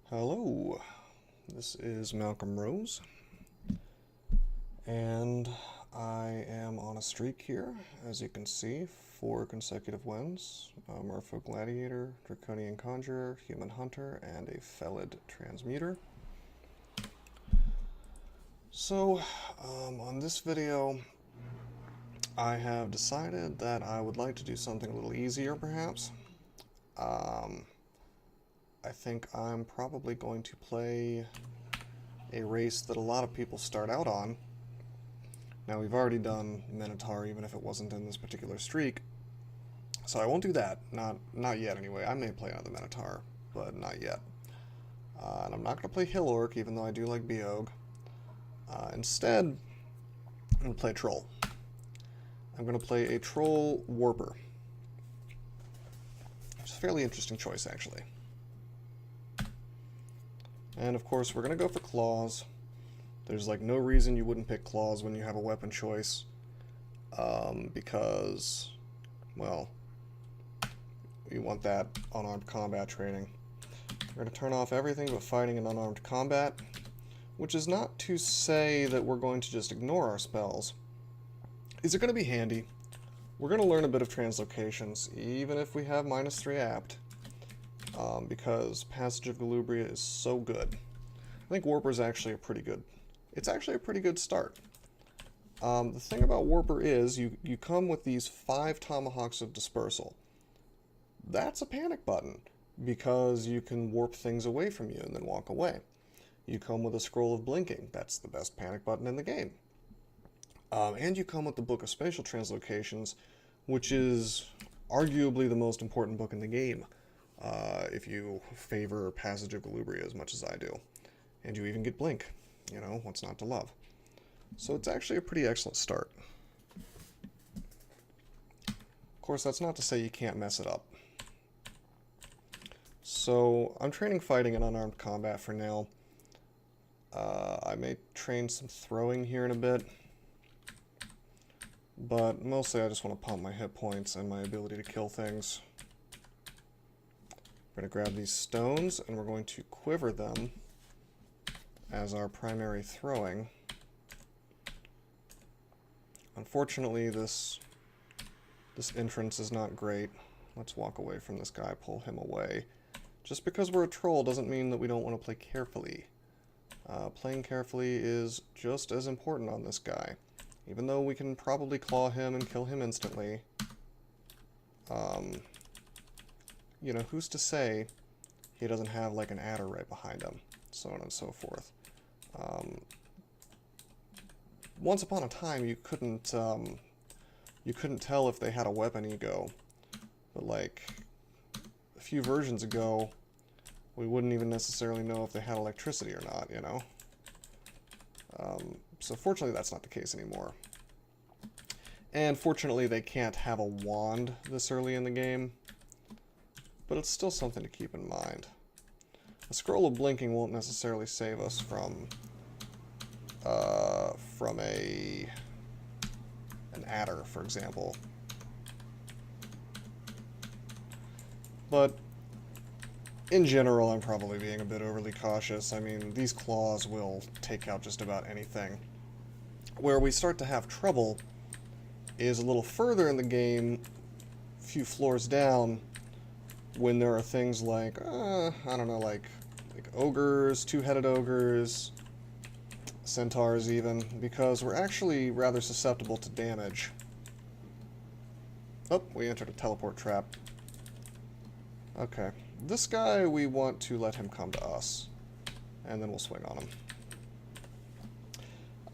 Hello, this is Malcolm Rose, and I am on a streak here, as you can see, 4 consecutive wins, Merfolk Gladiator, Draconian Conjurer, Human Hunter, and a Felid Transmuter. So, on this video, I have decided that I would like to do something a little easier, perhaps. I think I'm probably going to play a race that a lot of people start out on. Now, we've already done Minotaur, even if it wasn't in this particular streak, so I won't do that. Not yet, anyway. I may play another Minotaur, but not yet. And I'm not going to play Hill Orc, even though I do like Beog. Instead, I'm going to play Troll. I'm going to play a Troll Warper. It's a fairly interesting choice, actually. And of course, we're going to go for Claws. There's like no reason you wouldn't pick Claws when you have a weapon choice. Because, well, you want that unarmed combat training. We're going to turn off everything but fighting and unarmed combat, which is not to say that we're going to just ignore our spells. These are going to be handy. We're going to learn a bit of translocations, even if we have -3 apt. Because Passage of Galubria is so good. I think Warper is actually a pretty good... It's actually a pretty good start. The thing about Warper is you come with these 5 Tomahawks of Dispersal. That's a panic button, because you can warp things away from you and then walk away. You come with a Scroll of Blinking. That's the best panic button in the game. And you come with the Book of Spatial Translocations, which is arguably the most important book in the game. If you favor Passage of Galubria as much as I do. And you even get Blink. You know, what's not to love? So it's actually a pretty excellent start. Of course, that's not to say you can't mess it up. So I'm training fighting and unarmed combat for now. I may train some throwing here in a bit. But mostly I just want to pump my hit points and my ability to kill things. We're going to grab these stones, and we're going to quiver them as our primary throwing. Unfortunately, this entrance is not great. Let's walk away from this guy, pull him away. Just because we're a troll doesn't mean that we don't want to play carefully. Playing carefully is just as important on this guy. Even though we can probably claw him and kill him instantly. You know, who's to say he doesn't have like an adder right behind him, so on and so forth. Once upon a time, you couldn't tell if they had a weapon ego, but like a few versions ago, we wouldn't even necessarily know if they had electricity or not, you know. So fortunately, that's not the case anymore. And fortunately, they can't have a wand this early in the game. But it's still something to keep in mind. A Scroll of Blinking won't necessarily save us from an adder, for example. But in general, I'm probably being a bit overly cautious. I mean, these claws will take out just about anything. Where we start to have trouble is a little further in the game, a few floors down, when there are things like, I don't know, like ogres, 2-headed ogres, centaurs even, because we're actually rather susceptible to damage. Oh, we entered a teleport trap. Okay, this guy, we want to let him come to us, and then we'll swing on him.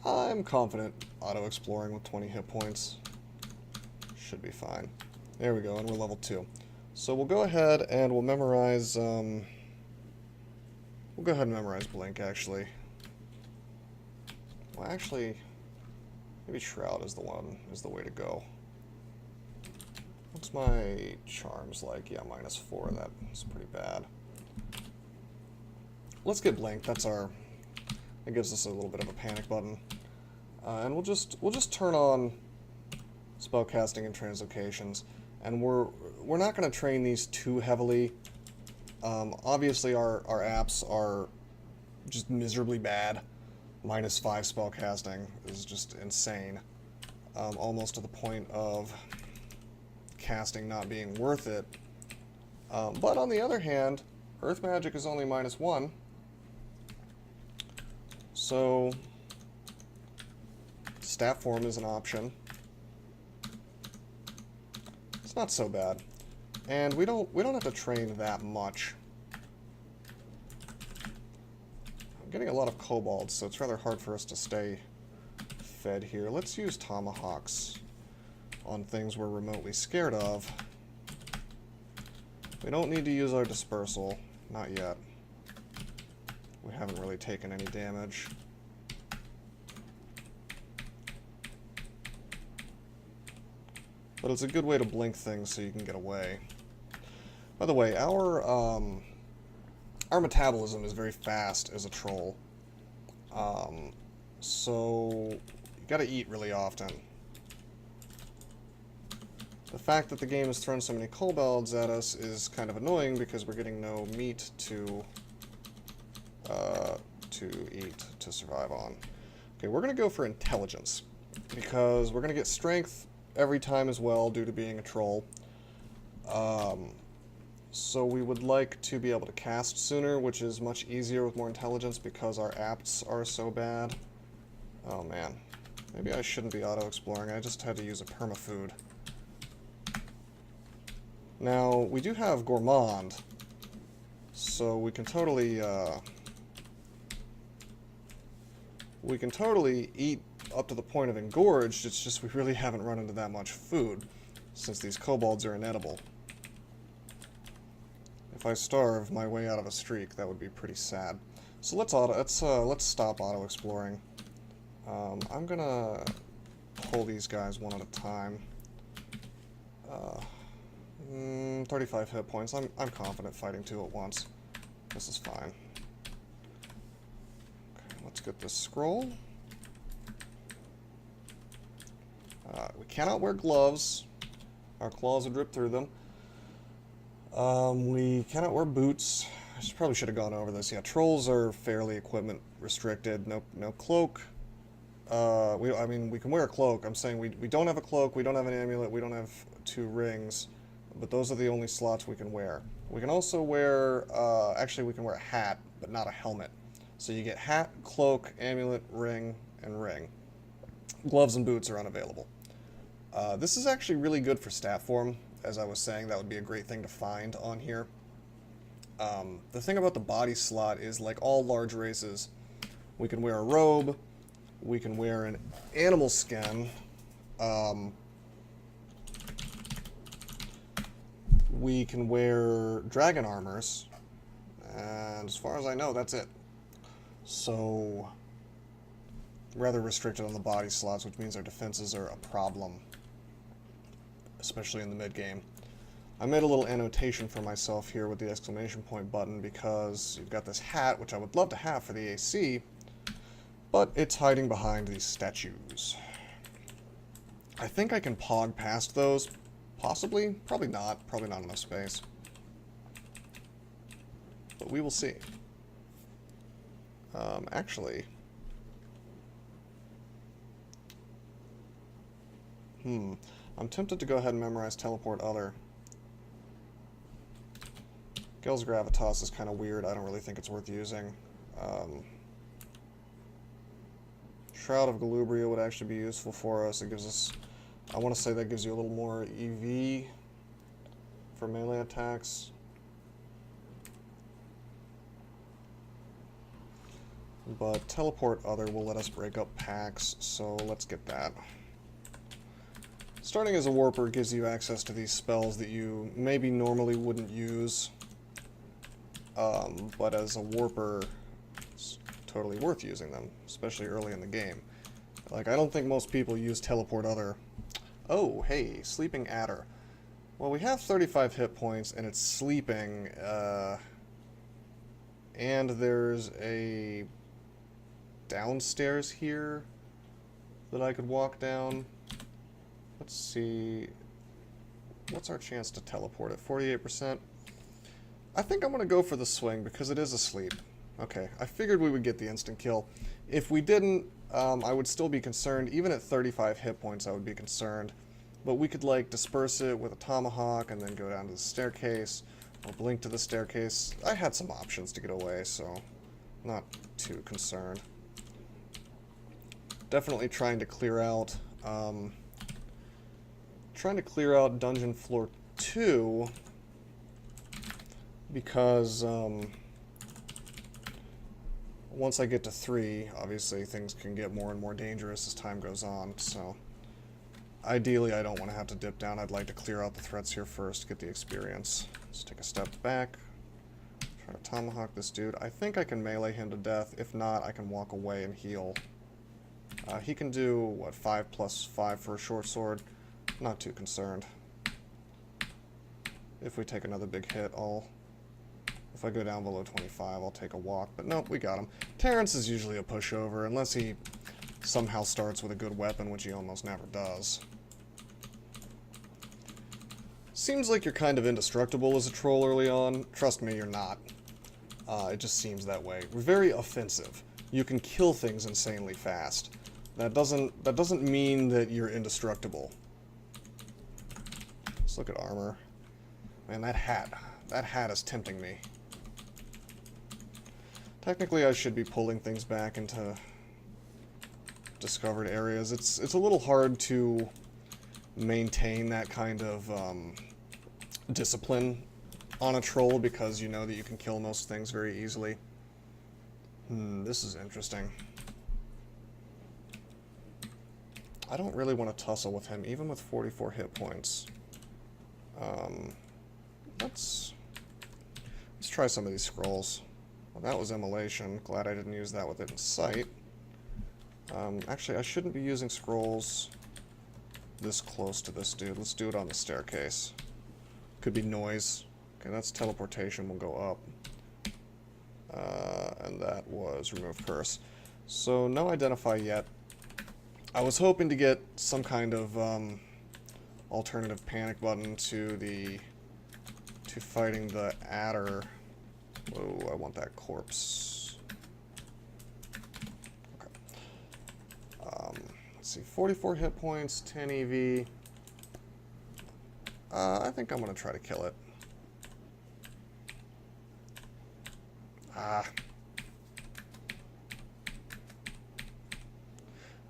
I'm confident auto-exploring with 20 hit points. Should be fine. There we go, and we're level 2. So we'll go ahead and we'll memorize, Blink, actually. Well, actually, maybe Shroud is the way to go. What's my charms like? Yeah, -4, that's pretty bad. Let's get Blink, that gives us a little bit of a panic button. And we'll just turn on spellcasting and translocations. And we're not going to train these too heavily. Obviously, our apps are just miserably bad. -5 spellcasting is just insane. Almost to the point of casting not being worth it. But on the other hand, Earth Magic is only -1. So Staff Form is an option. It's not so bad. And we don't have to train that much. I'm getting a lot of kobolds, so it's rather hard for us to stay fed here. Let's use tomahawks on things we're remotely scared of. We don't need to use our dispersal. Not yet. We haven't really taken any damage. But it's a good way to blink things so you can get away. By the way, our metabolism is very fast as a troll. So you gotta eat really often. The fact that the game has thrown so many kobolds at us is kind of annoying because we're getting no meat to eat, to survive on. Okay, we're gonna go for intelligence because we're gonna get strength every time as well due to being a troll. So we would like to be able to cast sooner, which is much easier with more intelligence because our apts are so bad. Oh man, maybe I shouldn't be auto-exploring, I just had to use a permafood. Now, we do have Gourmand, so we can totally eat up to the point of engorged. It's just we really haven't run into that much food since these kobolds are inedible. If I starve my way out of a streak, that would be pretty sad. So let's stop auto-exploring. I'm gonna pull these guys one at a time. 35 hit points. I'm confident fighting two at once. This is fine. Okay, let's get this scroll. We cannot wear gloves. Our claws would rip through them. We cannot wear boots. I probably should have gone over this. Yeah, trolls are fairly equipment restricted. No cloak. I mean, we can wear a cloak. I'm saying we don't have a cloak. We don't have an amulet. We don't have 2 rings. But those are the only slots we can wear. We can also wear, actually we can wear a hat, but not a helmet. So you get hat, cloak, amulet, ring, and ring. Gloves and boots are unavailable. This is actually really good for staff form. As I was saying, that would be a great thing to find on here. The thing about the body slot is, like all large races, we can wear a robe, we can wear an animal skin, we can wear dragon armors, and as far as I know, that's it. So, rather restricted on the body slots, which means our defenses are a problem, especially in the mid-game. I made a little annotation for myself here with the exclamation point button because you've got this hat, which I would love to have for the AC, but it's hiding behind these statues. I think I can pog past those. Possibly. Probably not. Probably not enough space. But we will see. Actually... I'm tempted to go ahead and memorize Teleport Other. Gil's Gravitas is kind of weird. I don't really think it's worth using. Shroud of Galubria would actually be useful for us. It gives us... I want to say that gives you a little more EV for melee attacks. But Teleport Other will let us break up packs, so let's get that. Starting as a warper gives you access to these spells that you maybe normally wouldn't use, but as a warper, it's totally worth using them, especially early in the game. Like, I don't think most people use Teleport Other. Oh, hey, Sleeping Adder. Well, we have 35 hit points, and it's sleeping, and there's a downstairs here that I could walk down. Let's see. What's our chance to teleport at? 48%. I think I'm going to go for the swing because it is asleep. Okay, I figured we would get the instant kill. If we didn't, I would still be concerned. Even at 35 hit points, I would be concerned. But we could, like, disperse it with a tomahawk and then go down to the staircase, or blink to the staircase. I had some options to get away, so not too concerned. Definitely trying to clear out, dungeon floor 2, because, once I get to 3, obviously things can get more and more dangerous as time goes on, so ideally I don't want to have to dip down. I'd like to clear out the threats here first, get the experience. Let's take a step back, try to tomahawk this dude. I think I can melee him to death. If not, I can walk away and heal. He can do, what, 5 plus 5 for a short sword? Not too concerned. If we take another big hit, if I go down below 25, I'll take a walk. But nope, we got him. Terrence is usually a pushover, unless he somehow starts with a good weapon, which he almost never does. Seems like you're kind of indestructible as a troll early on. Trust me, you're not. It just seems that way. We're very offensive. You can kill things insanely fast. That doesn't mean that you're indestructible. Let's look at armor. Man, that hat is tempting me. Technically, I should be pulling things back into discovered areas. It's a little hard to maintain that kind of discipline on a troll because you know that you can kill most things very easily. This is interesting. I don't really want to tussle with him, even with 44 hit points. Let's try some of these scrolls. Well, that was immolation. Glad I didn't use that with it in sight. Actually, I shouldn't be using scrolls this close to this dude. Let's do it on the staircase. Could be noise. Okay, that's teleportation. We'll go up. And that was remove curse. So, no identify yet. I was hoping to get some kind of alternative panic button to fighting the adder. Whoa, I want that corpse. Okay. Let's see, 44 hit points, 10 EV. I think I'm going to try to kill it.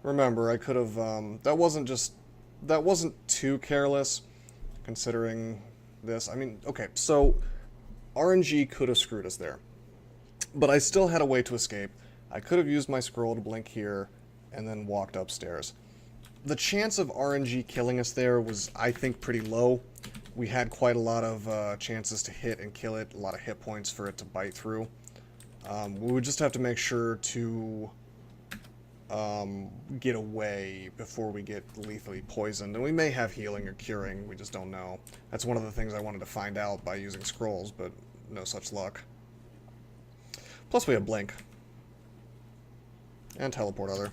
Remember, I could have, that wasn't too careless, considering this. I mean, okay, so RNG could have screwed us there. But I still had a way to escape. I could have used my scroll to blink here, and then walked upstairs. The chance of RNG killing us there was, I think, pretty low. We had quite a lot of chances to hit and kill it, a lot of hit points for it to bite through. We would just have to make sure to get away before we get lethally poisoned. And we may have healing or curing, we just don't know. That's one of the things I wanted to find out by using scrolls, but no such luck. Plus we have blink. And teleport other.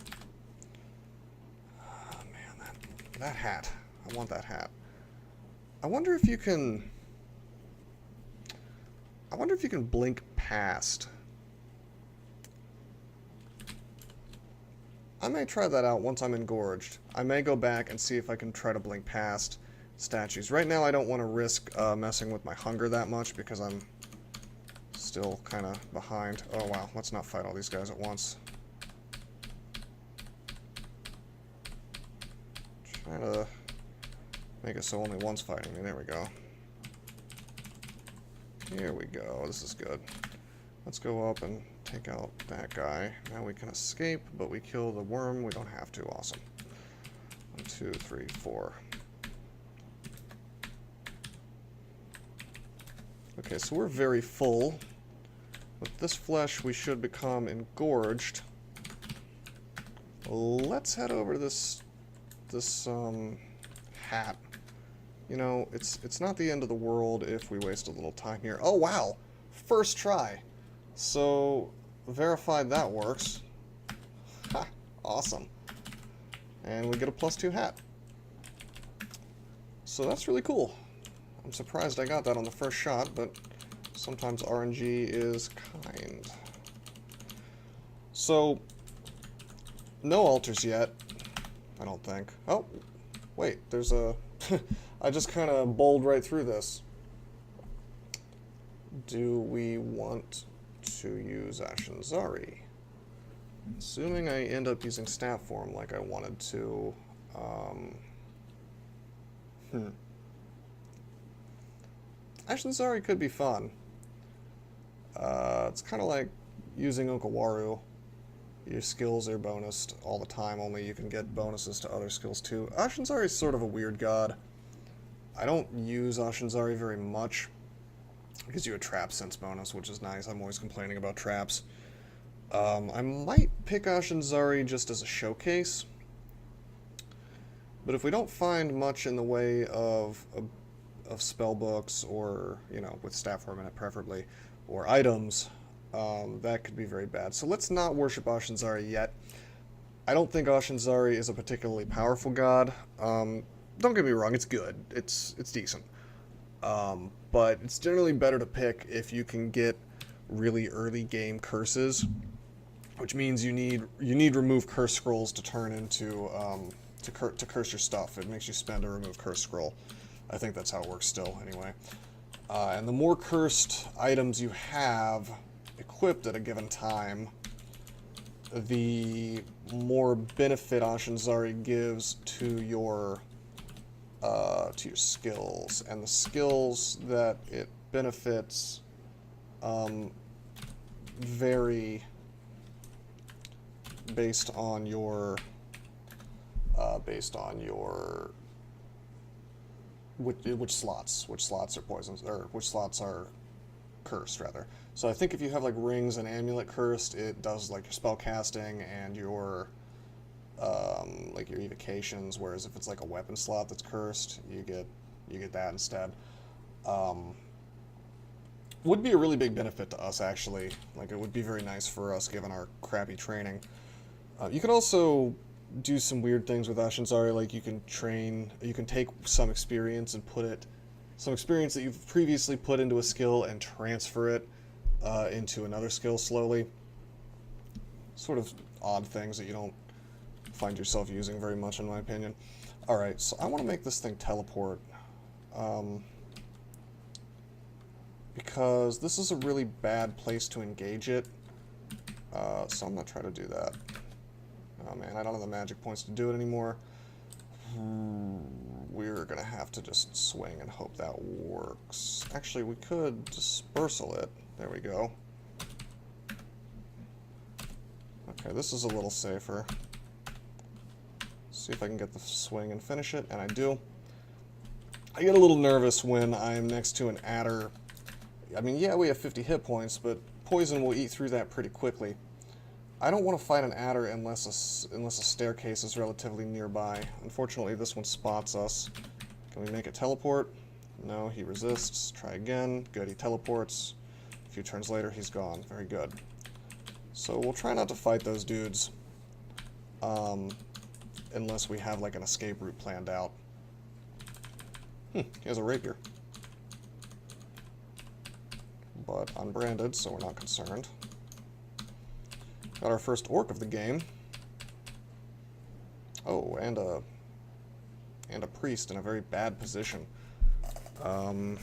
Oh, man, that hat. I want that hat. I wonder if you can blink past. I may try that out once I'm engorged. I may go back and see if I can try to blink past statues. Right now I don't want to risk messing with my hunger that much because I'm still kind of behind. Oh wow, let's not fight all these guys at once. Trying to make it so only one's fighting me. There we go. Here we go. This is good. Let's go up and take out that guy. Now we can escape, but we kill the worm. We don't have to. Awesome. 1, 2, 3, 4. Okay, so we're very full. With this flesh, we should become engorged. Let's head over to this hat. You know, it's not the end of the world if we waste a little time here. Oh, wow! First try. So, verified that works. Ha! Awesome. And we get a +2 hat. So that's really cool. I'm surprised I got that on the first shot, but Sometimes RNG is kind. So, no altars yet, I don't think. Oh, wait, there's a... I just kind of bowled right through this. Do we want to use Ashinzari? Assuming I end up using staff form like I wanted to, Ashinzari could be fun. It's kind of like using Okawaru. Your skills are bonused all the time, only you can get bonuses to other skills too. Ashinzari is sort of a weird god. I don't use Ashinzari very much. It gives you a trap sense bonus, which is nice. I'm always complaining about traps. I might pick Ashinzari just as a showcase. But if we don't find much in the way of spell books, or, you know, with staff form in it preferably, or items, that could be very bad. So let's not worship Ashinzari yet. I don't think Ashinzari is a particularly powerful god. Don't get me wrong, it's good. It's decent. But it's generally better to pick if you can get really early game curses, which means you need remove curse scrolls to turn into to curse your stuff. It makes you spend a remove curse scroll. I think that's how it works still, anyway. And the more cursed items you have equipped at a given time, the more benefit Ashinzari gives to your skills, and the skills that it benefits vary based on your which slots are poisons, or which slots are cursed rather. So I think if you have like rings and amulet cursed, it does like your spell casting and your like your evocations, whereas if it's like a weapon slot that's cursed, you get that instead. Would be a really big benefit to us, actually. Like, it would be very nice for us given our crappy training. You can also do some weird things with Ashinzari, like you can take some experience and some experience that you've previously put into a skill and transfer it into another skill slowly. Sort of odd things that you don't find yourself using very much, in my opinion. Alright, so I want to make this thing teleport. Because this is a really bad place to engage it. So I'm going to try to do that. Oh man, I don't have the magic points to do it anymore. We're going to have to just swing and hope that works. Actually, we could dispersal it. There we go. Okay, this is a little safer. See if I can get the swing and finish it, and I do. I get a little nervous when I'm next to an adder. I mean, yeah, we have 50 hit points, but poison will eat through that pretty quickly. I don't want to fight an adder unless a staircase is relatively nearby. Unfortunately, this one spots us. Can we make it teleport? No, he resists. Try again. Good, he teleports. A few turns later, he's gone. Very good. So we'll try not to fight those dudes. Unless we have like an escape route planned out. He has a rapier. But unbranded, so we're not concerned. Got our first orc of the game. Oh, and a priest in a very bad position. Can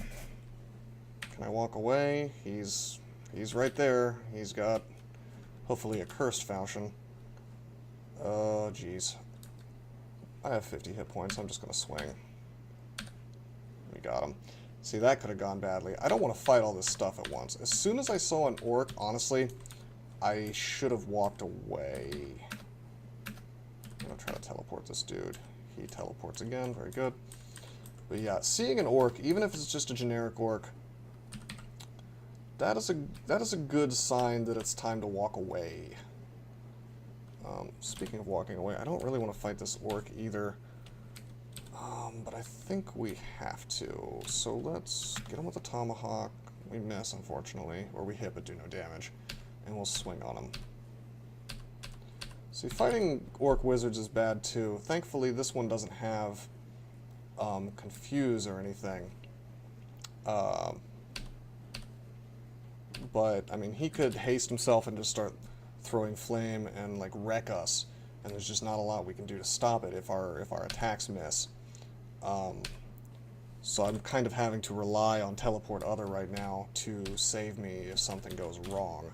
I walk away? He's right there. He's got hopefully a cursed falchion. Oh, jeez. I have 50 hit points. I'm just gonna swing. We got him. See, that could have gone badly. I don't want to fight all this stuff at once. As soon as I saw an orc, honestly, I should have walked away. I'm going to try to teleport this dude. He teleports again. Very good. But yeah, seeing an orc, even if it's just a generic orc, that is a good sign that it's time to walk away. Speaking of walking away, I don't really want to fight this orc either. But I think we have to. So let's get him with a tomahawk. We miss, unfortunately. Or we hit but do no damage. And we'll swing on him. See, fighting orc wizards is bad too. Thankfully, this one doesn't have confuse or anything. but, I mean, he could haste himself and just start throwing flame and, like, wreck us, and there's just not a lot we can do to stop it if our attacks miss. So I'm kind of having to rely on Teleport Other right now to save me if something goes wrong.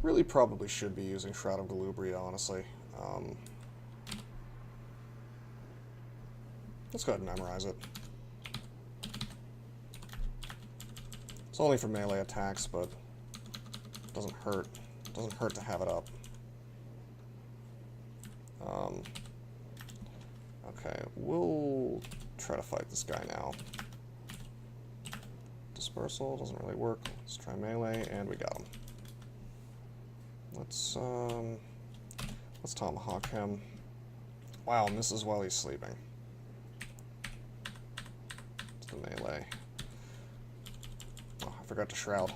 Really probably should be using Shroud of Galubria, honestly. Let's go ahead and memorize it. It's only for melee attacks, but it doesn't hurt. It doesn't hurt to have it up. Okay, we'll try to fight this guy now. Dispersal doesn't really work. Let's try melee, and we got him. Let's tomahawk him. Wow, misses while he's sleeping. It's the melee. Oh, I forgot to shroud.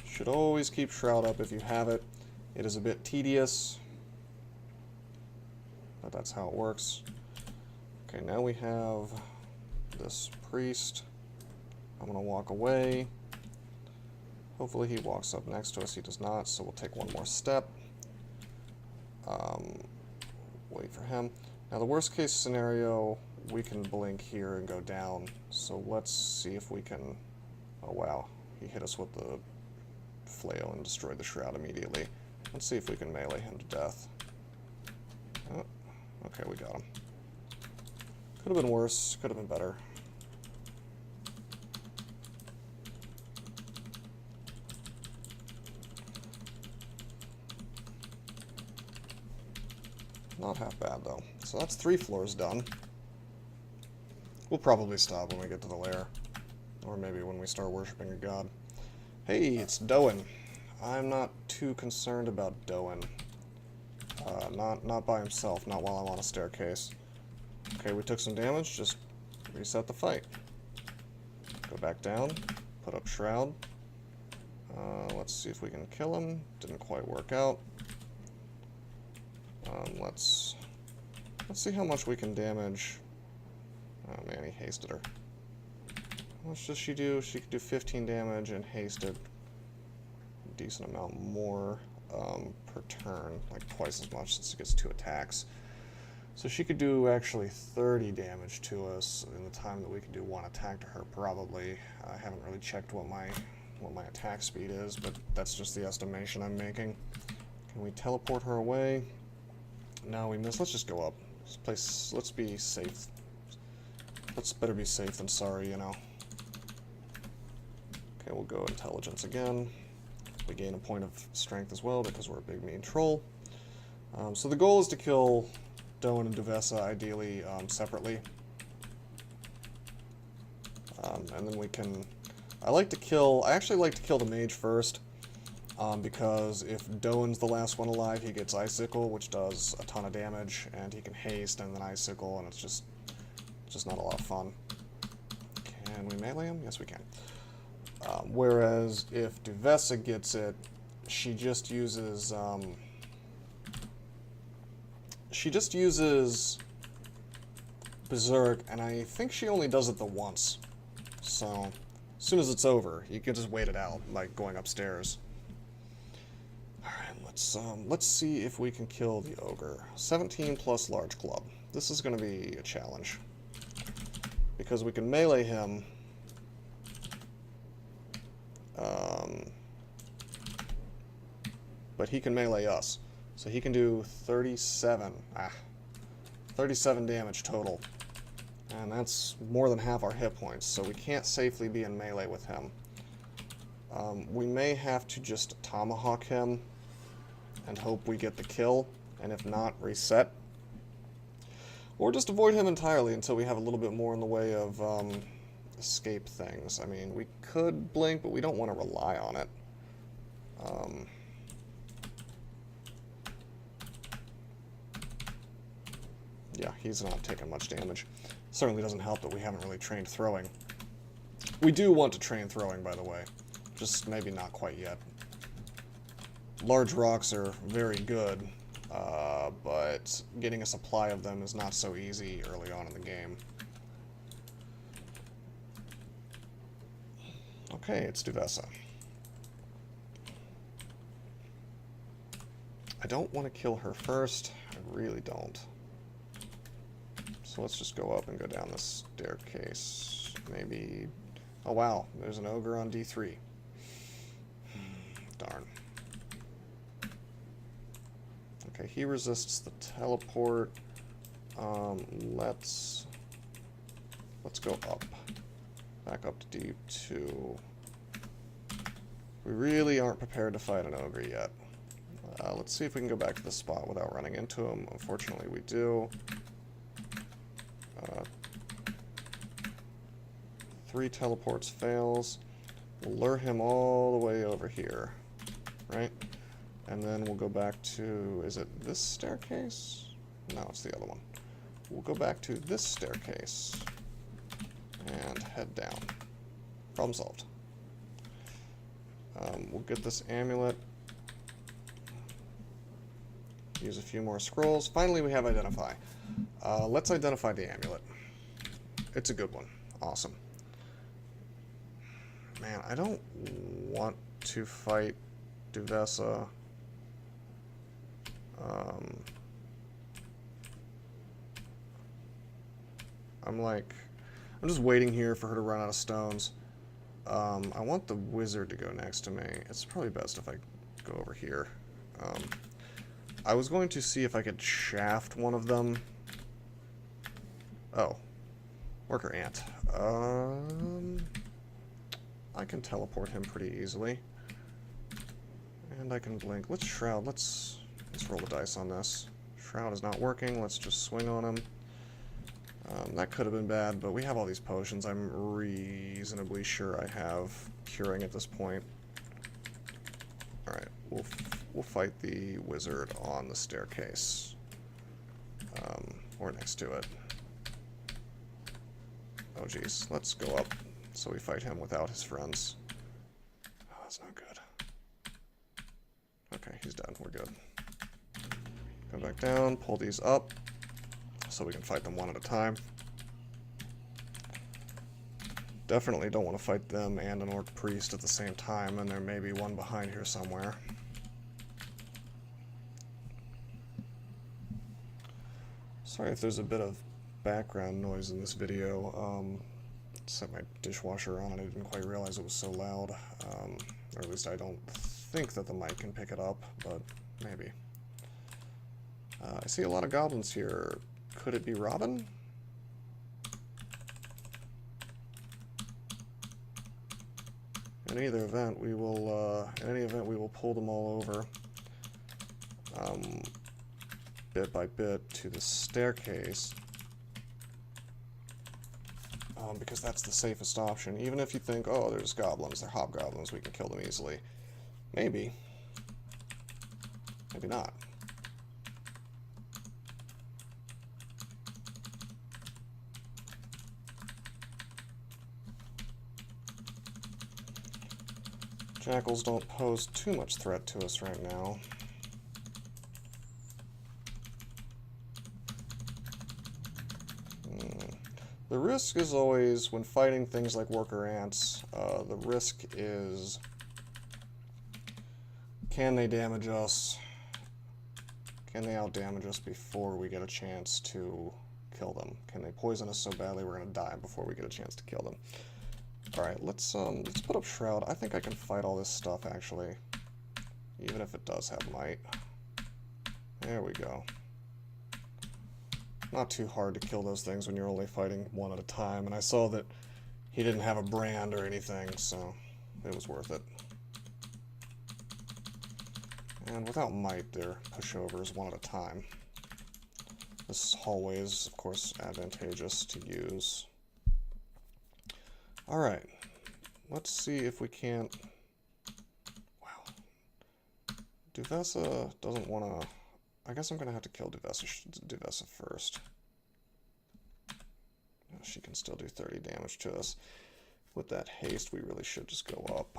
Should always keep shroud up if you have it. It is a bit tedious, but that's how it works. Okay, now we have this priest. I'm gonna walk away. Hopefully he walks up next to us. He does not, so we'll take one more step. Wait for him. Now the worst case scenario, we can blink here and go down. So let's see if we can... Oh wow, he hit us with the flail and destroyed the shroud immediately. Let's see if we can melee him to death. Oh, okay, we got him. Could have been worse, could have been better. Not half bad, though. So that's 3 floors done. We'll probably stop when we get to the lair. Or maybe when we start worshipping a god. Hey, it's Doan. I'm not too concerned about Doan. Not by himself, not while I'm on a staircase. Okay, we took some damage, just reset the fight. Go back down, put up Shroud. Let's see if we can kill him. Didn't quite work out. Let's see how much we can damage. Oh man, he hasted her. How much does she do? She could do 15 damage and hasted a decent amount more per turn, like twice as much since it gets 2 attacks. So she could do actually 30 damage to us in the time that we could do 1 attack to her, probably. I haven't really checked what my attack speed is, but that's just the estimation I'm making. Can we teleport her away? No, we missed. Let's just go up. Let's be safe. Let's better be safe than sorry, you know. Okay, we'll go intelligence again. We gain a point of strength as well because we're a big mean troll. So the goal is to kill Doan and Duvessa ideally separately. And then we can... I actually like to kill the mage first. Because if Doan's the last one alive, he gets Icicle, which does a ton of damage, and he can haste and then Icicle, and it's just not a lot of fun. Can we melee him? Yes, we can. Whereas if Duvessa gets it, she just uses Berserk, and I think she only does it the once. So as soon as it's over, you can just wait it out, like going upstairs. Let's see if we can kill the ogre. 17 plus large club. This is going to be a challenge. Because we can melee him. But he can melee us. So he can do 37 damage total. And that's more than half our hit points. So we can't safely be in melee with him. We may have to just tomahawk him and hope we get the kill, and if not, reset. Or just avoid him entirely until we have a little bit more in the way of escape things. I mean, we could blink, but we don't want to rely on it. Yeah, he's not taking much damage. Certainly doesn't help that we haven't really trained throwing. We do want to train throwing, by the way. Just maybe not quite yet. Large rocks are very good, but getting a supply of them is not so easy early on in the game. Okay, it's Duvessa. I don't want to kill her first. I really don't. So let's just go up and go down this staircase. Maybe... Oh wow, there's an ogre on D3. Darn. Okay, he resists the teleport. Let's go up. Back up to D2. We really aren't prepared to fight an ogre yet. Let's see if we can go back to the spot without running into him. Unfortunately, we do. 3 teleports fails. We'll lure him all the way over here, right? And then we'll go back to, is it this staircase? No, it's the other one. We'll go back to this staircase and head down. Problem solved. We'll get this amulet. Use a few more scrolls. Finally, we have Identify. Let's identify the amulet. It's a good one. Awesome. Man, I don't want to fight Duvessa. I'm just waiting here for her to run out of stones. I want the wizard to go next to me. It's probably best if I go over here. I was going to see if I could shaft one of them. Oh. Worker ant. I can teleport him pretty easily. And I can blink. Let's shroud. Let's roll the dice on this. Shroud is not working. Let's just swing on him. That could have been bad, but we have all these potions. I'm reasonably sure I have curing at this point. Alright, we'll fight the wizard on the staircase. Or next to it. Oh geez, let's go up so we fight him without his friends. Oh, that's not good. Okay, he's done. We're good. Go back down, pull these up so we can fight them one at a time. Definitely don't want to fight them and an orc priest at the same time, and there may be one behind here somewhere. Sorry if there's a bit of background noise in this video. Set my dishwasher on and I didn't quite realize it was so loud. Or at least I don't think that the mic can pick it up, but maybe. I see a lot of goblins here. Could it be Robin? In either event, we will. In any event, we will pull them all over, bit by bit, to the staircase, because that's the safest option. Even if you think, oh, there's goblins, they're hobgoblins, we can kill them easily. Maybe. Maybe not. Jackals don't pose too much threat to us right now. The risk is always, when fighting things like worker ants, the risk is, can they damage us? Can they out-damage us before we get a chance to kill them? Can they poison us so badly we're going to die before we get a chance to kill them? Alright, let's put up Shroud. I think I can fight all this stuff, actually. Even if it does have might. There we go. Not too hard to kill those things when you're only fighting one at a time, and I saw that he didn't have a brand or anything, so it was worth it. And without might, they're pushovers one at a time. This hallway is, of course, advantageous to use. Alright, let's see if we can't... Wow. Duvessa doesn't want to... I guess I'm going to have to kill Duvessa first. She can still do 30 damage to us. With that haste, we really should just go up.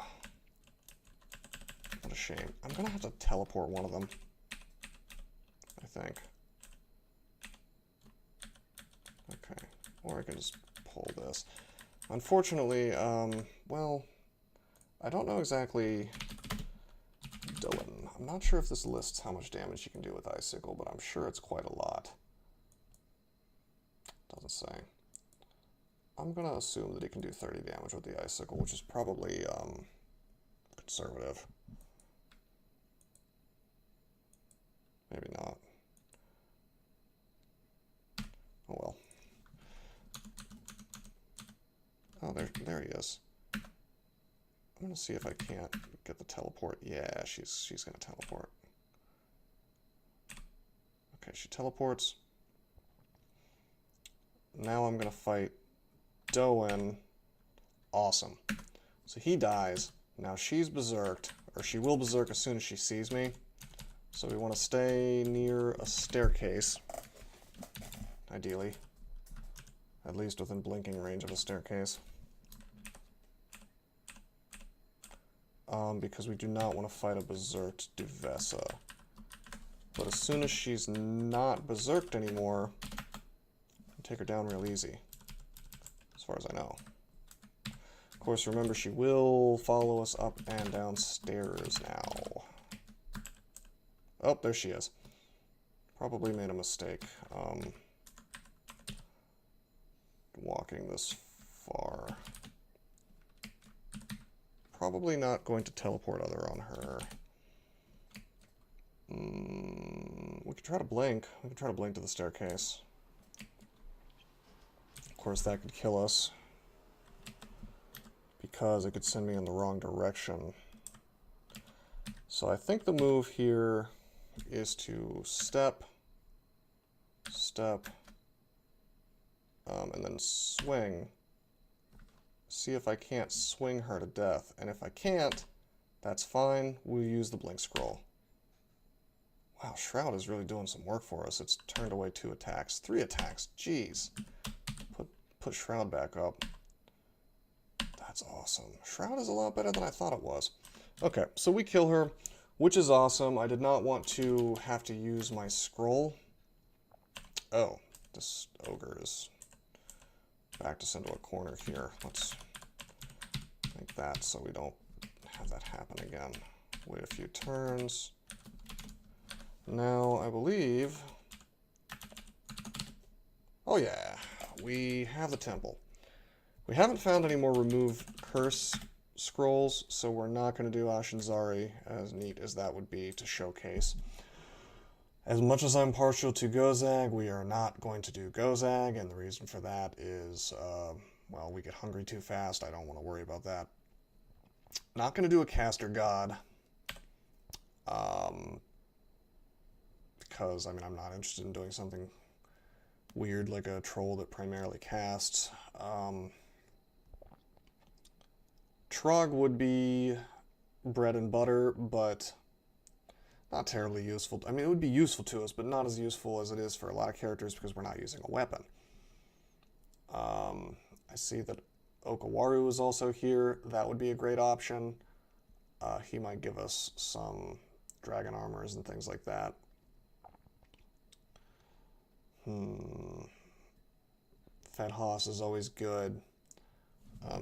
What a shame. I'm going to have to teleport one of them, I think. Okay, or I can just pull this. Unfortunately, well, I don't know exactly. Dylan. I'm not sure if this lists how much damage you can do with Icicle, but I'm sure it's quite a lot. Doesn't say. I'm going to assume that he can do 30 damage with the Icicle, which is probably conservative. Maybe not. Oh well. Oh, there he is. I'm gonna see if I can't get the teleport. Yeah, she's gonna teleport. Okay, she teleports. Now I'm gonna fight Doan. Awesome. So he dies. Now she's berserked, or she will berserk as soon as she sees me. So we want to stay near a staircase, ideally. At least within blinking range of a staircase. Because we do not want to fight a berserked Duvessa. But as soon as she's not berserked anymore, take her down real easy, as far as I know. Of course, remember, she will follow us up and downstairs now. Oh, there she is. Probably made a mistake. Walking this far. Probably not going to teleport other on her. We could try to blink. We could try to blink to the staircase. Of course, that could kill us, because it could send me in the wrong direction. So I think the move here is to step, and then swing. See if I can't swing her to death. And if I can't, that's fine. We'll use the blink scroll. Wow, Shroud is really doing some work for us. It's turned away 2 attacks. 3 attacks. Jeez. Put Shroud back up. That's awesome. Shroud is a lot better than I thought it was. Okay, so we kill her, which is awesome. I did not want to have to use my scroll. Oh, this ogre is backed us into a corner here. Let's make that so we don't have that happen again. Wait a few turns. Now, I believe... Oh yeah, we have the temple. We haven't found any more remove curse scrolls, so we're not going to do Ashinzari, as neat as that would be to showcase. As much as I'm partial to Gozag, we are not going to do Gozag, and the reason for that is, well, we get hungry too fast. I don't want to worry about that. Not going to do a caster god, because, I mean, I'm not interested in doing something weird like a troll that primarily casts. Trog would be bread and butter, but not terribly useful. I mean, it would be useful to us, but not as useful as it is for a lot of characters because we're not using a weapon. I see that Okawaru is also here. That would be a great option. He might give us some dragon armors and things like that. Fedhaus is always good.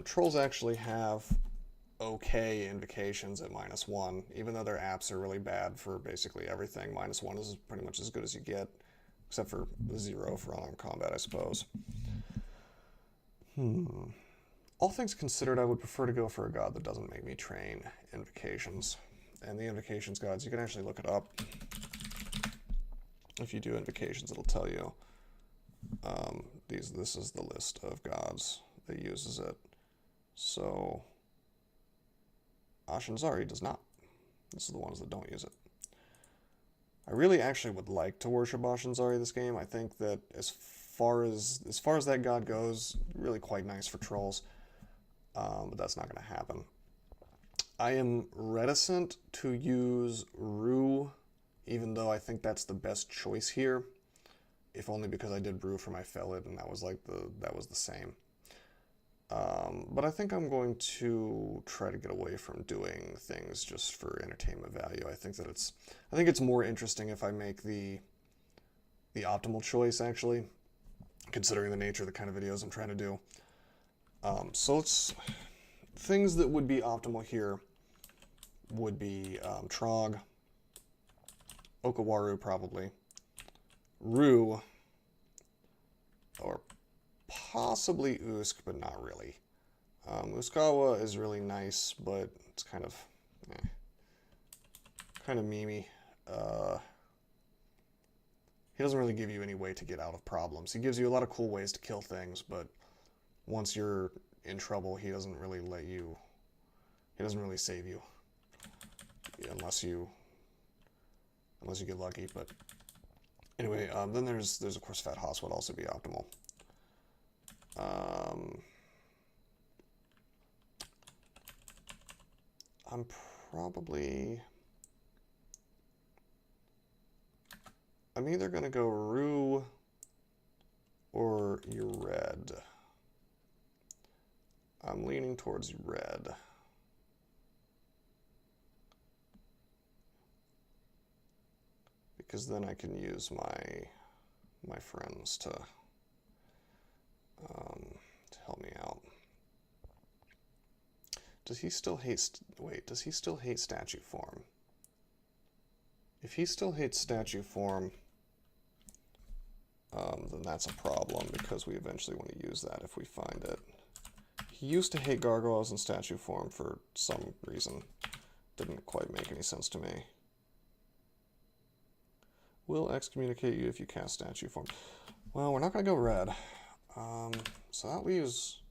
Trolls actually have okay invocations at -1, even though their apps are really bad for basically everything. -1 is pretty much as good as you get, except for 0 for unarmed combat, I suppose. All things considered, I would prefer to go for a god that doesn't make me train invocations. And the invocations gods, you can actually look it up. If you do invocations, it'll tell you. This is the list of gods that uses it. So Ashinzari does not. This is the ones that don't use it. I really actually would like to worship Ashinzari this game. I think that as far as that god goes, really quite nice for trolls. But that's not going to happen. I am reticent to use Rue, even though I think that's the best choice here. If only because I did brew for my Felid, and that was the same. But I think I'm going to try to get away from doing things just for entertainment value. I think it's more interesting if I make the optimal choice, actually, considering the nature of the kind of videos I'm trying to do. So things that would be optimal here would be Trog, Okawaru probably, Rue, or possibly Usk, but not really. Uskawa is really nice, but it's kind of memey. He doesn't really give you any way to get out of problems. He gives you a lot of cool ways to kill things, but once you're in trouble, he doesn't really save you. Unless you get lucky, but anyway, then there's of course Fat Haas would also be optimal. I'm either gonna go Rue or Red. I'm leaning towards Red. Because then I can use my friends to help me out. Does he still hate... Wait, does he still hate statue form? If he still hates statue form, then that's a problem, because we eventually want to use that if we find it. He used to hate gargoyles in statue form for some reason. Didn't quite make any sense to me. Will excommunicate you if you cast statue form. Well, we're not going to go Red. So that leaves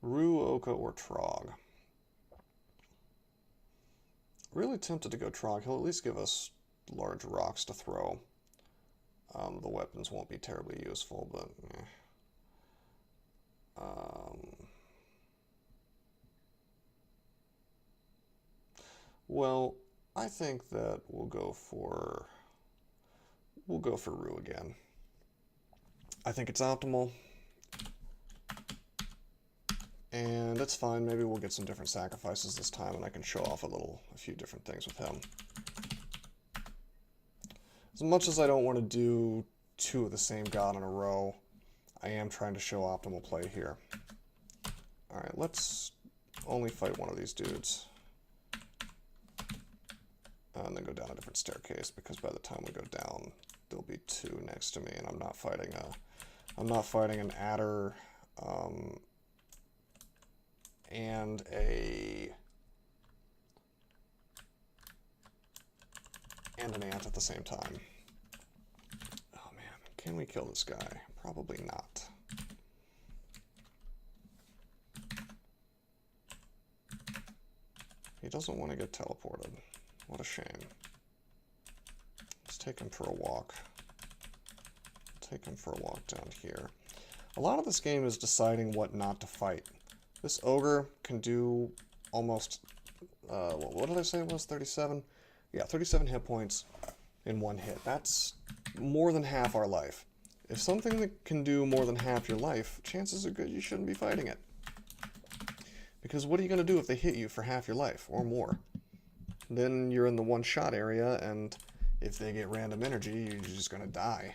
Rue, Oka, or Trog. Really tempted to go Trog. He'll at least give us large rocks to throw. The weapons won't be terribly useful, but... well, I think that we'll go for Rue again. I think it's optimal. And it's fine. Maybe we'll get some different sacrifices this time, and I can show off a few different things with him. As much as I don't want to do two of the same god in a row, I am trying to show optimal play here. Alright, let's only fight one of these dudes. And then go down a different staircase, because by the time we go down, there'll be two next to me, and I'm not fighting an adder, and an ant at the same time. Oh man, can we kill this guy? Probably not. He doesn't want to get teleported. What a shame. Let's take him for a walk. Take him for a walk down here. A lot of this game is deciding what not to fight. This ogre can do almost, what did I say it was, 37? Yeah, 37 hit points in one hit. That's more than half our life. If something that can do more than half your life, chances are good you shouldn't be fighting it. Because what are you going to do if they hit you for half your life, or more? Then you're in the one-shot area, and if they get random energy, you're just going to die.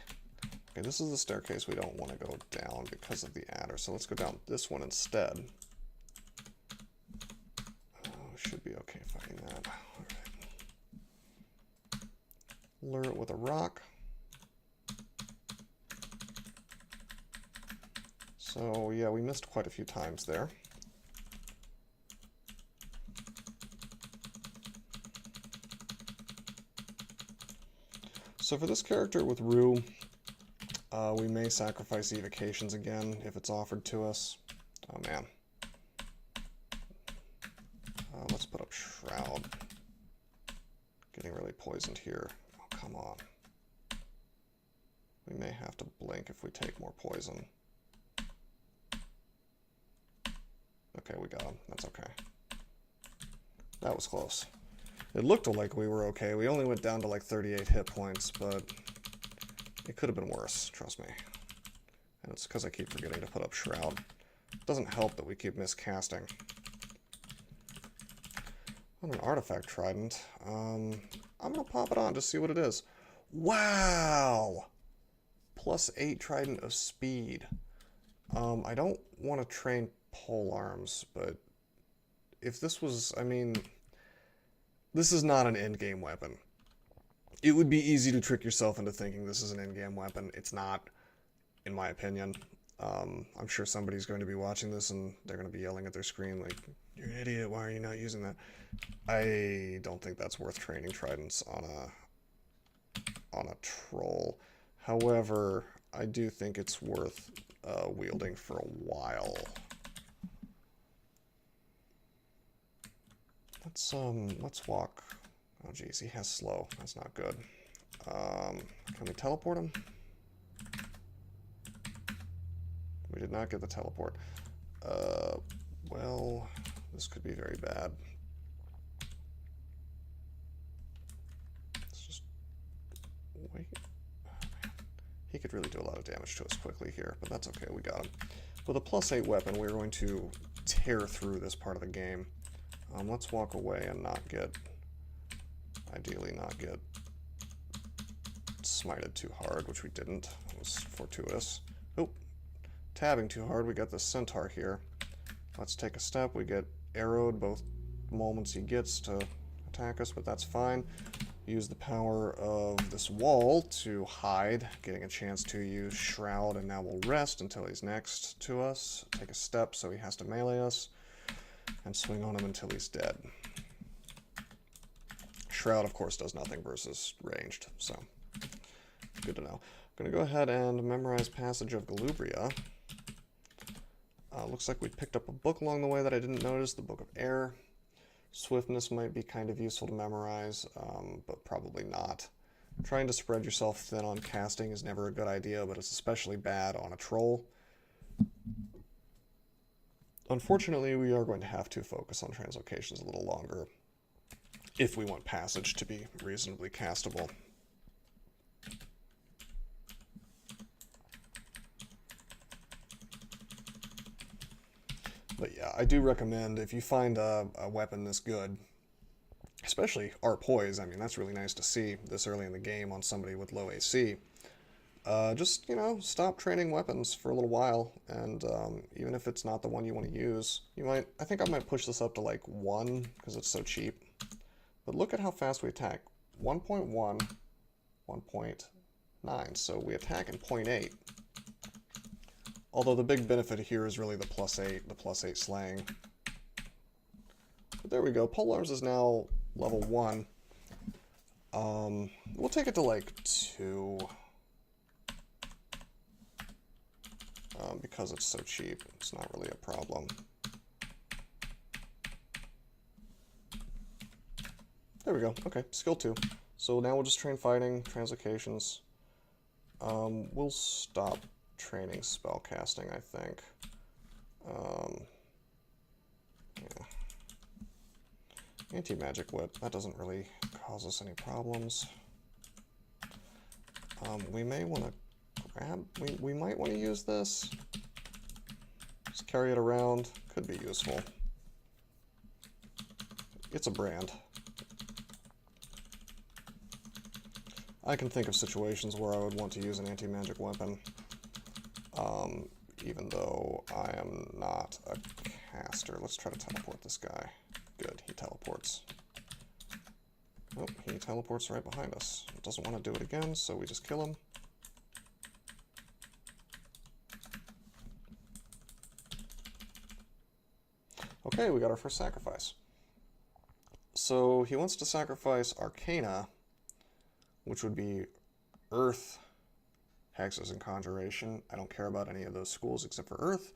Okay, this is the staircase we don't want to go down because of the adder, so let's go down this one instead. Should be okay fighting that. Alright. Lure it with a rock. So, yeah, we missed quite a few times there. So for this character with Rue, we may sacrifice evocations again if it's offered to us. Oh man. Let's put up Shroud. Getting really poisoned here. Oh, come on. We may have to blink if we take more poison. Okay, we got him. That's okay. That was close. It looked like we were okay. We only went down to like 38 hit points, but it could have been worse, trust me. And it's because I keep forgetting to put up Shroud. It doesn't help that we keep miscasting. What an artifact trident. I'm gonna pop it on to see what it is. Wow! +8 trident of speed. I don't want to train pole arms, but if this was, I mean, this is not an endgame weapon. It would be easy to trick yourself into thinking this is an endgame weapon. It's not, in my opinion. I'm sure somebody's going to be watching this and they're going to be yelling at their screen like, "You're an idiot, why are you not using that?" I don't think that's worth training tridents on a troll. However, I do think it's worth wielding for a while. Let's walk. Oh geez, he has slow. That's not good. Can we teleport him? We did not get the teleport. Well, this could be very bad. Let's just wait. Oh, man. He could really do a lot of damage to us quickly here, but that's okay, we got him. With a +8 weapon, we're going to tear through this part of the game. Let's walk away and not get, ideally not get smited too hard, which we didn't. It was fortuitous. Oh, tabbing too hard, we got the centaur here. Let's take a step. We get arrowed both moments he gets to attack us, but that's fine. Use the power of this wall to hide, getting a chance to use Shroud, and now we'll rest until he's next to us. Take a step so he has to melee us, and swing on him until he's dead. Shroud, of course, does nothing versus ranged, so good to know. I'm going to go ahead and memorize Passage of Galubria. Looks like we picked up a book along the way that I didn't notice, the Book of Air. Swiftness might be kind of useful to memorize, but probably not. Trying to spread yourself thin on casting is never a good idea, but it's especially bad on a troll. Unfortunately, we are going to have to focus on translocations a little longer if we want Passage to be reasonably castable. But yeah, I do recommend, if you find a weapon this good, especially our poise, I mean, that's really nice to see this early in the game on somebody with low AC. Just, you know, stop training weapons for a little while, and even if it's not the one you want to use, you might, I think I might push this up to like 1, because it's so cheap. But look at how fast we attack. 1.1, 1.9, so we attack in 0.8. Although the big benefit here is really the +8 slaying. But there we go, Polearms is now level 1. We'll take it to like 2. Because it's so cheap, it's not really a problem. There we go, okay, skill 2. So now we'll just train fighting, translocations. We'll stop training spellcasting, I think. Yeah. Anti-magic whip, that doesn't really cause us any problems. We may want to grab, we might want to use this. Just carry it around, could be useful. It's a brand. I can think of situations where I would want to use an anti-magic weapon, even though I am not a caster. Let's try to teleport this guy. Good, he teleports. Oh, he teleports right behind us. Doesn't want to do it again, so we just kill him. Okay, we got our first sacrifice. So he wants to sacrifice Arcana, which would be Earth, Hexes, and Conjuration. I don't care about any of those schools except for Earth,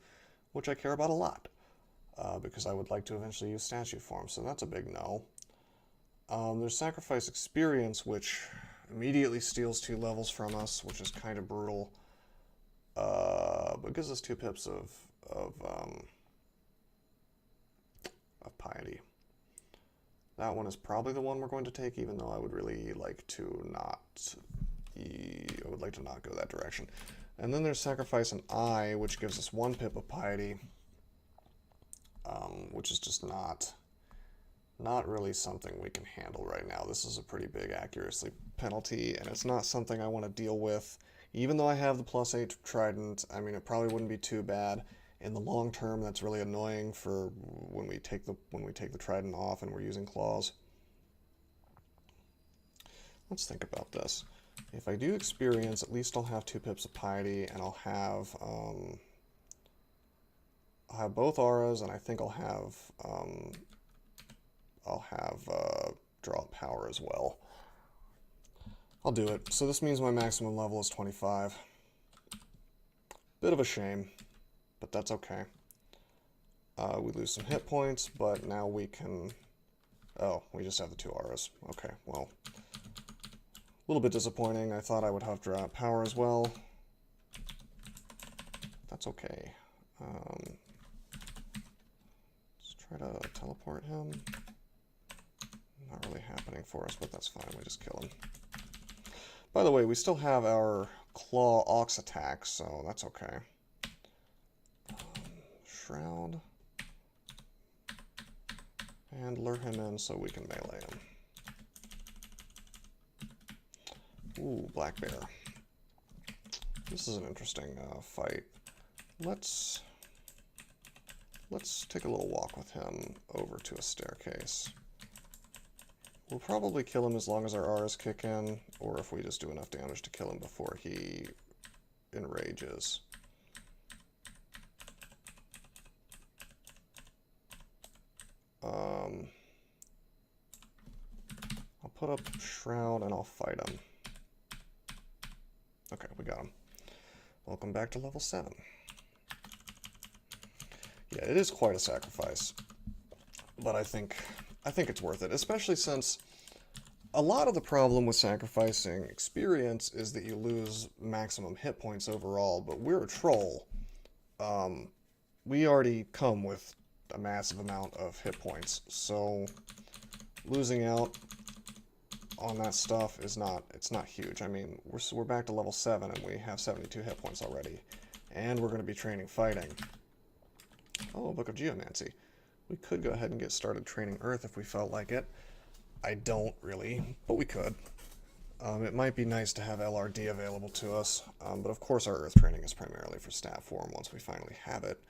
which I care about a lot, because I would like to eventually use statue form, so that's a big no. There's Sacrifice Experience, which immediately steals 2 levels from us, which is kind of brutal, but gives us 2 pips of Piety. That one is probably the one we're going to take, even though I would really like to not. I would like to not go that direction. And then there's Sacrifice an Eye, which gives us 1 pip of Piety, which is just not really something we can handle right now. This is a pretty big accuracy penalty, and it's not something I want to deal with. Even though I have the +8 trident, I mean, it probably wouldn't be too bad In the long term, that's really annoying for when we take the trident off and we're using claws. Let's think about this. If I do experience, at least I'll have 2 pips of piety, and I'll have both auras, and I think I'll have draw power as well. I'll do it. So this means my maximum level is 25. Bit of a shame, but that's okay. We lose some hit points, but now we can... Oh, we just have the 2 auras. Okay, well, a little bit disappointing. I thought I would have draw power as well. That's okay. Let's try to teleport him. Not really happening for us, but that's fine. We just kill him. By the way, we still have our claw ox attack, so that's okay. Shroud. And lure him in so we can melee him. Ooh, black bear. This is an interesting fight. Let's take a little walk with him over to a staircase. We'll probably kill him as long as our auras kick in, or if we just do enough damage to kill him before he enrages. I'll put up Shroud and I'll fight him. Okay, we got him. Welcome back to level 7. Yeah, it is quite a sacrifice, but I think it's worth it, especially since a lot of the problem with sacrificing experience is that you lose maximum hit points overall, but we're a troll. We already come with a massive amount of hit points, so losing out on that stuff is not huge. I mean, we're back to level 7 and we have 72 hit points already, and we're going to be training fighting. Oh, Book of Geomancy. We could go ahead and get started training Earth if we felt like it. I don't really, but we could. It might be nice to have LRD available to us, but of course our Earth training is primarily for stat form once we finally have it,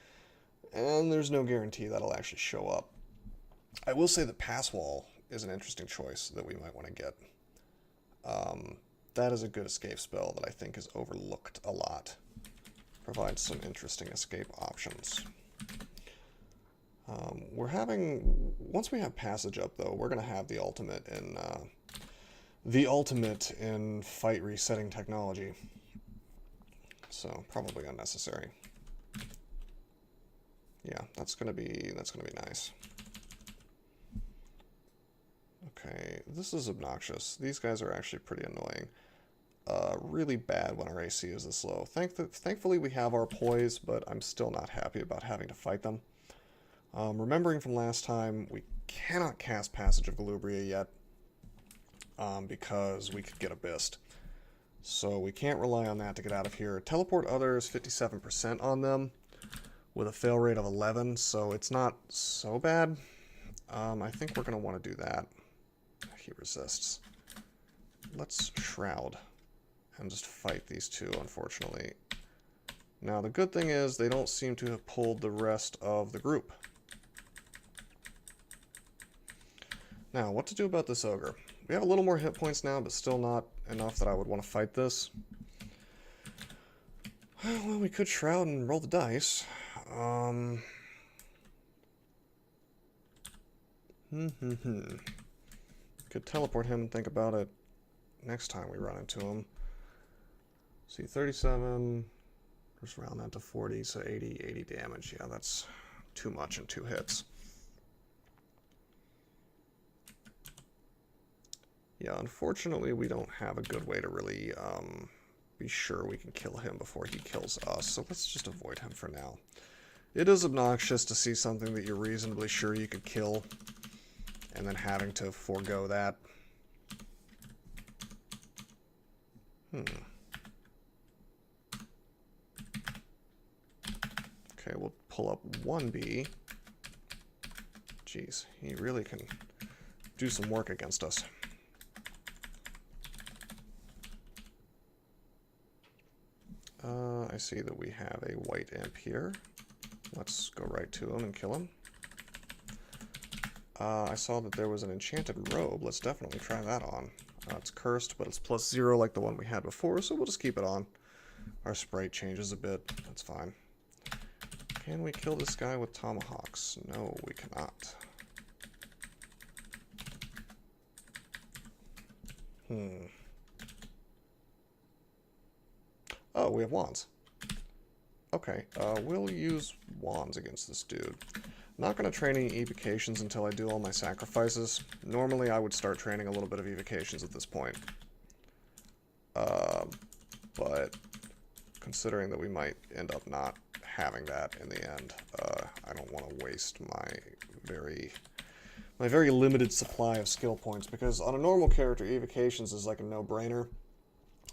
and there's no guarantee that'll actually show up. I will say that Pass Wall is an interesting choice that we might want to get. That is a good escape spell that I think is overlooked a lot. Provides some interesting escape options. Once we have Passage up, though, we're going to have the ultimate in fight resetting technology. So probably unnecessary. Yeah, that's gonna be nice. Okay, this is obnoxious. These guys are actually pretty annoying. Really bad when our AC is this low. Thankfully we have our poise, but I'm still not happy about having to fight them. Remembering from last time, we cannot cast Passage of Galubria yet, because we could get Abyssed. So we can't rely on that to get out of here. Teleport others, 57% on them, with a fail rate of 11, so it's not so bad. I think we're going to want to do that. He resists. Let's Shroud and just fight these two, unfortunately. Now, the good thing is they don't seem to have pulled the rest of the group. Now, what to do about this ogre? We have a little more hit points now, but still not enough that I would want to fight this. Well, we could Shroud and roll the dice. Could teleport him and think about it next time we run into him. See, 37, just round that to 40, so 80 damage. Yeah, that's too much in 2 hits. Yeah, unfortunately, we don't have a good way to really be sure we can kill him before he kills us, so let's just avoid him for now. It is obnoxious to see something that you're reasonably sure you could kill, and then having to forego that. Okay, we'll pull up 1B. Jeez, he really can do some work against us. I see that we have a white imp here. Let's go right to him and kill him. I saw that there was an enchanted robe. Let's definitely try that on. It's cursed, but it's +0 like the one we had before, so we'll just keep it on. Our sprite changes a bit. That's fine. Can we kill this guy with tomahawks? No, we cannot. Oh, we have wands. Okay, we'll use wands against this dude. Not going to train any evocations until I do all my sacrifices. Normally I would start training a little bit of evocations at this point. But considering that we might end up not having that in the end, I don't want to waste my very limited supply of skill points, because on a normal character, evocations is like a no-brainer.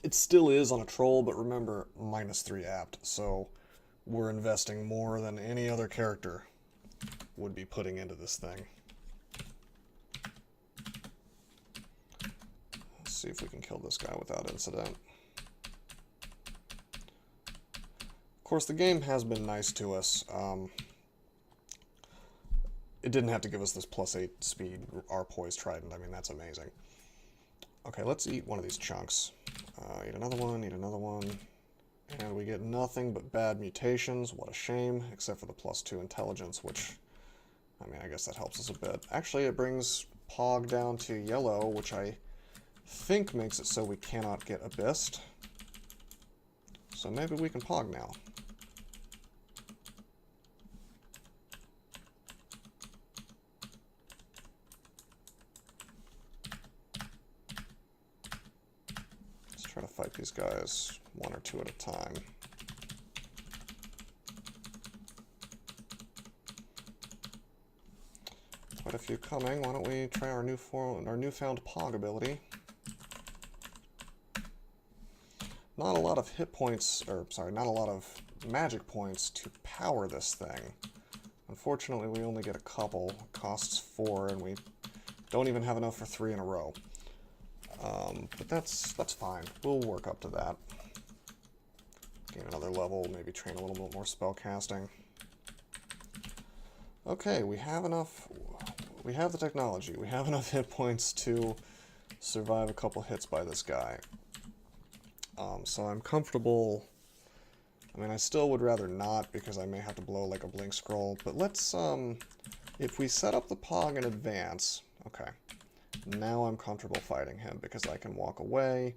It still is on a troll, but remember, -3 apt, so we're investing more than any other character would be putting into this thing. Let's see if we can kill this guy without incident. Of course, the game has been nice to us. It didn't have to give us this +8 speed our poised trident. I mean, that's amazing. Okay, let's eat one of these chunks. Eat another one, eat another one. And we get nothing but bad mutations. What a shame, except for the +2 intelligence, which, I mean, I guess that helps us a bit. Actually, it brings Pog down to yellow, which I think makes it so we cannot get Abyssed. So maybe we can Pog now. Let's try to fight these guys 1 or 2 at a time. Quite a few coming. Why don't we try our newfound Pog ability? Not a lot of hit points, or sorry, not a lot of magic points to power this thing. Unfortunately, we only get a couple. It costs 4, and we don't even have enough for 3 in a row. But that's fine. We'll work up to that. Gain another level, maybe train a little bit more spell casting. Okay, we have enough. We have the technology. We have enough hit points to survive a couple hits by this guy. So I'm comfortable. I mean, I still would rather not, because I may have to blow like a blink scroll. But let's, if we set up the Pog in advance, okay. Now I'm comfortable fighting him because I can walk away.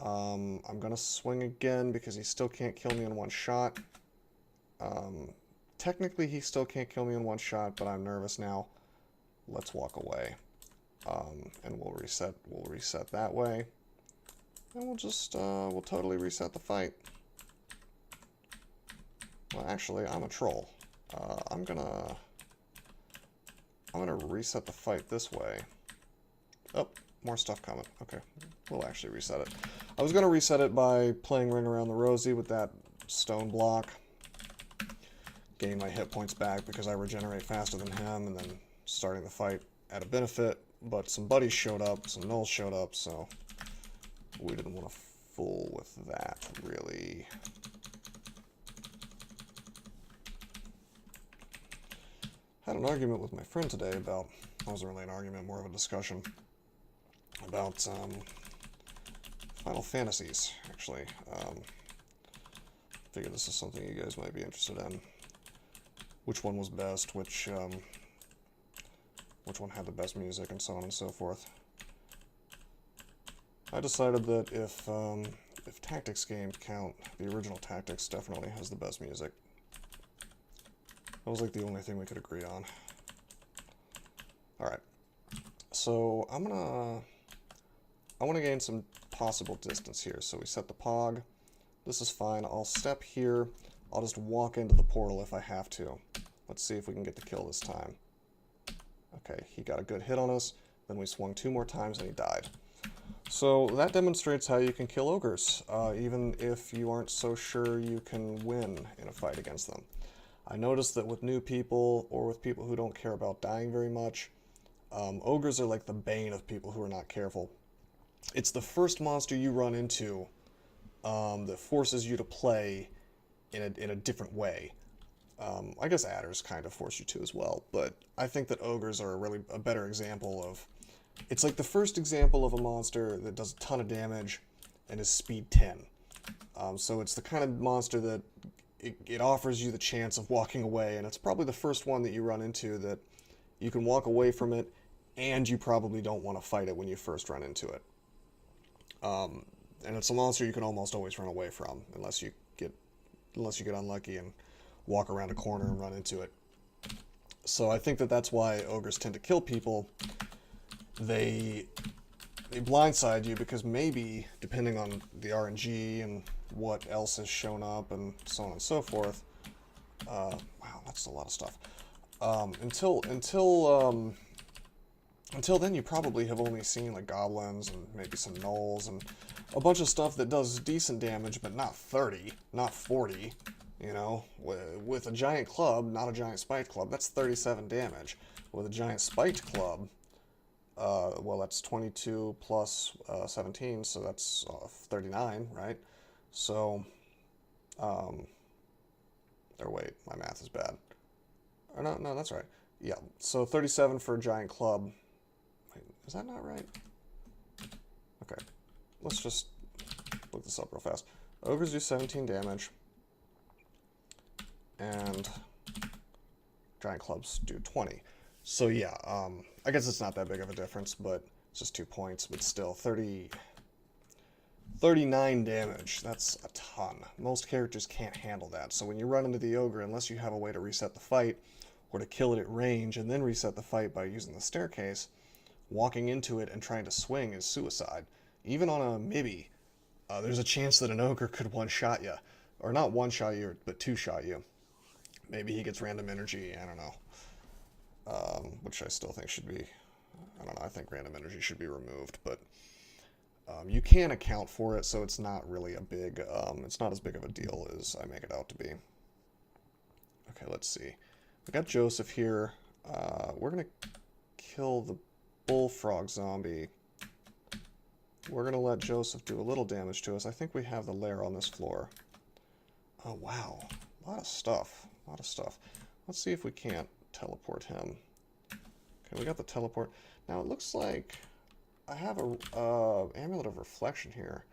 I'm gonna swing again because he still can't kill me in one shot. Technically he still can't kill me in one shot, but I'm nervous now. Let's walk away. And we'll reset that way. And we'll just, we'll totally reset the fight. Well, actually, I'm a troll. I'm gonna reset the fight this way. Oh, more stuff coming. Okay, we'll actually reset it. I was gonna reset it by playing Ring Around the Rosie with that stone block. Gain my hit points back because I regenerate faster than him, and then starting the fight at a benefit. But some buddies showed up, some gnolls showed up, so we didn't want to fool with that, really. Had an argument with my friend today about, it wasn't really an argument, more of a discussion, about Final Fantasies, actually. Figure this is something you guys might be interested in. Which one was best, which one had the best music, and so on and so forth. I decided that if Tactics games count, the original Tactics definitely has the best music. That was like the only thing we could agree on. Alright. So I want to gain some possible distance here. So we set the Pog. This is fine. I'll step here. I'll just walk into the portal if I have to. Let's see if we can get the kill this time. Okay, he got a good hit on us. Then we swung 2 more times and he died. So that demonstrates how you can kill ogres, even if you aren't so sure you can win in a fight against them. I noticed that with new people, or with people who don't care about dying very much, ogres are like the bane of people who are not careful. It's the first monster you run into that forces you to play in a different way. I guess adders kind of force you to as well, but I think that ogres are a better example of... It's like the first example of a monster that does a ton of damage and is speed 10. So it's the kind of monster that it offers you the chance of walking away, and it's probably the first one that you run into that you can walk away from it, and you probably don't want to fight it when you first run into it. And it's a monster you can almost always run away from, unless you get unlucky and walk around a corner and run into it. So I think that that's why ogres tend to kill people. They blindside you because maybe, depending on the RNG and what else has shown up and so on and so forth. Wow, that's a lot of stuff. Until then, you probably have only seen like goblins and maybe some gnolls and a bunch of stuff that does decent damage, but not 30, not 40. You know, with a giant club, not a giant spiked club, that's 37 damage. With a giant spiked club, well, that's 22 plus 17, so that's 39, right? So, or wait, my math is bad. Or no, that's right. Yeah, so 37 for a giant club. Wait, is that not right? Okay, let's just look this up real fast. Ogres do 17 damage, and giant clubs do 20. So yeah, I guess it's not that big of a difference, but it's just 2 points, but still, 39 damage, that's a ton. Most characters can't handle that, so when you run into the ogre, unless you have a way to reset the fight, or to kill it at range and then reset the fight by using the staircase, walking into it and trying to swing is suicide. Even on a Mibby, there's a chance that an ogre could one-shot you. Or not one-shot you, but two-shot you. Maybe he gets random energy, I don't know. Which I still think should be... I don't know, I think random energy should be removed, but... you can account for it, so it's not really a big... it's not as big of a deal as I make it out to be. Okay, let's see. We got Joseph here. We're going to kill the bullfrog zombie. We're going to let Joseph do a little damage to us. I think we have the lair on this floor. Oh, wow. A lot of stuff. A lot of stuff. Let's see if we can't teleport him. Okay, we got the teleport. Now, it looks like I have a Amulet of Reflection here.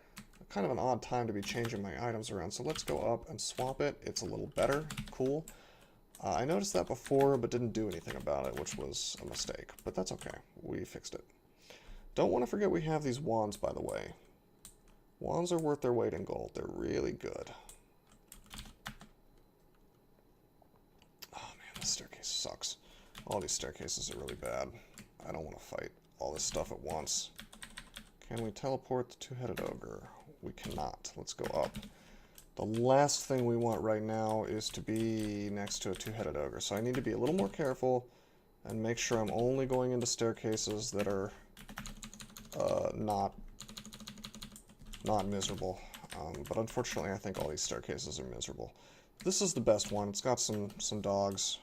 Kind of an odd time to be changing my items around, so let's go up and swap it. It's a little better. Cool. I noticed that before, but didn't do anything about it, which was a mistake. But that's okay. We fixed it. Don't want to forget we have these wands, by the way. Wands are worth their weight in gold. They're really good. Oh, man, this staircase sucks. All these staircases are really bad. I don't want to fight all this stuff at once. Can we teleport the two-headed ogre? We cannot. Let's go up. The last thing we want right now is to be next to a two-headed ogre. So I need to be a little more careful and make sure I'm only going into staircases that are not miserable. But unfortunately, I think all these staircases are miserable. This is the best one. It's got some dogs.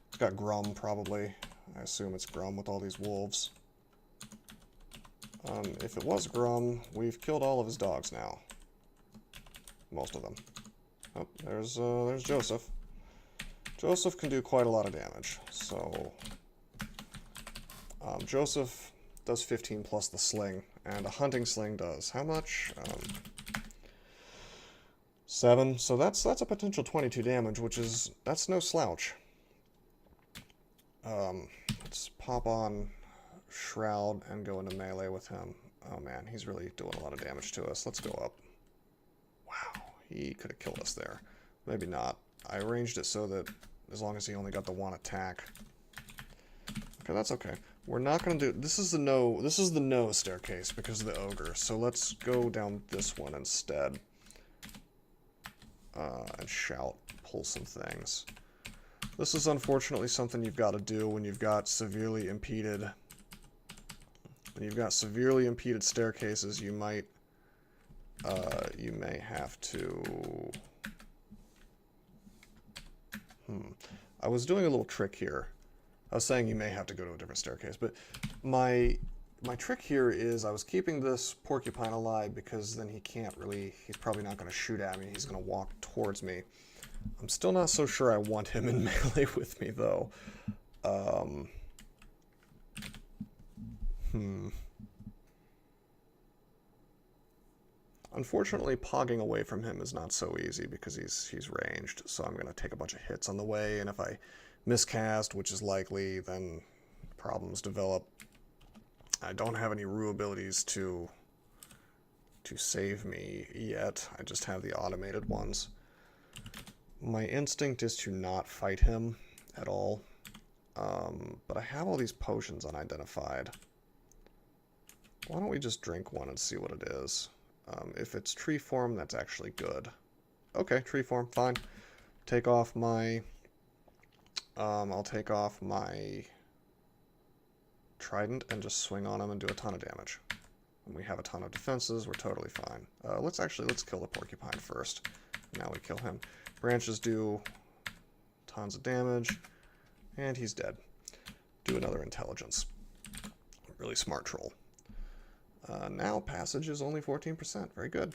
It's got Grum, probably. I assume it's Grum with all these wolves. If it was Grum, we've killed all of his dogs now. Most of them. Oh, there's Joseph. Joseph can do quite a lot of damage. So, Joseph does 15 plus the sling, and a hunting sling does how much? 7. So that's a potential 22 damage, that's no slouch. Let's pop on Shroud and go into melee with him. Oh man, he's really doing a lot of damage to us. Let's go up. Wow, he could have killed us there. Maybe not. I arranged it so that as long as he only got the one attack. Okay, that's okay. We're not gonna do... This is the no staircase because of the ogre. So let's go down this one instead. And shout, pull some things. This is unfortunately something you've got to do when you've got severely impeded... When you've got severely impeded staircases, you may have to... I was doing a little trick here. I was saying you may have to go to a different staircase, but my trick here is I was keeping this porcupine alive because then he's probably not going to shoot at me, he's going to walk towards me. I'm still not so sure I want him in melee with me, though. Unfortunately, pogging away from him is not so easy because he's ranged, so I'm going to take a bunch of hits on the way, and if I miscast, which is likely, then problems develop. I don't have any Rue abilities to save me yet. I just have the automated ones. My instinct is to not fight him at all, but I have all these potions unidentified. Why don't we just drink one and see what it is? If it's tree form, that's actually good. Okay, tree form, fine. Take off my... I'll take off my trident and just swing on him and do a ton of damage. And we have a ton of defenses, we're totally fine. Let's kill the porcupine first. Now we kill him. Branches do tons of damage, and he's dead. Do another intelligence. Really smart troll. Now passage is only 14%. Very good.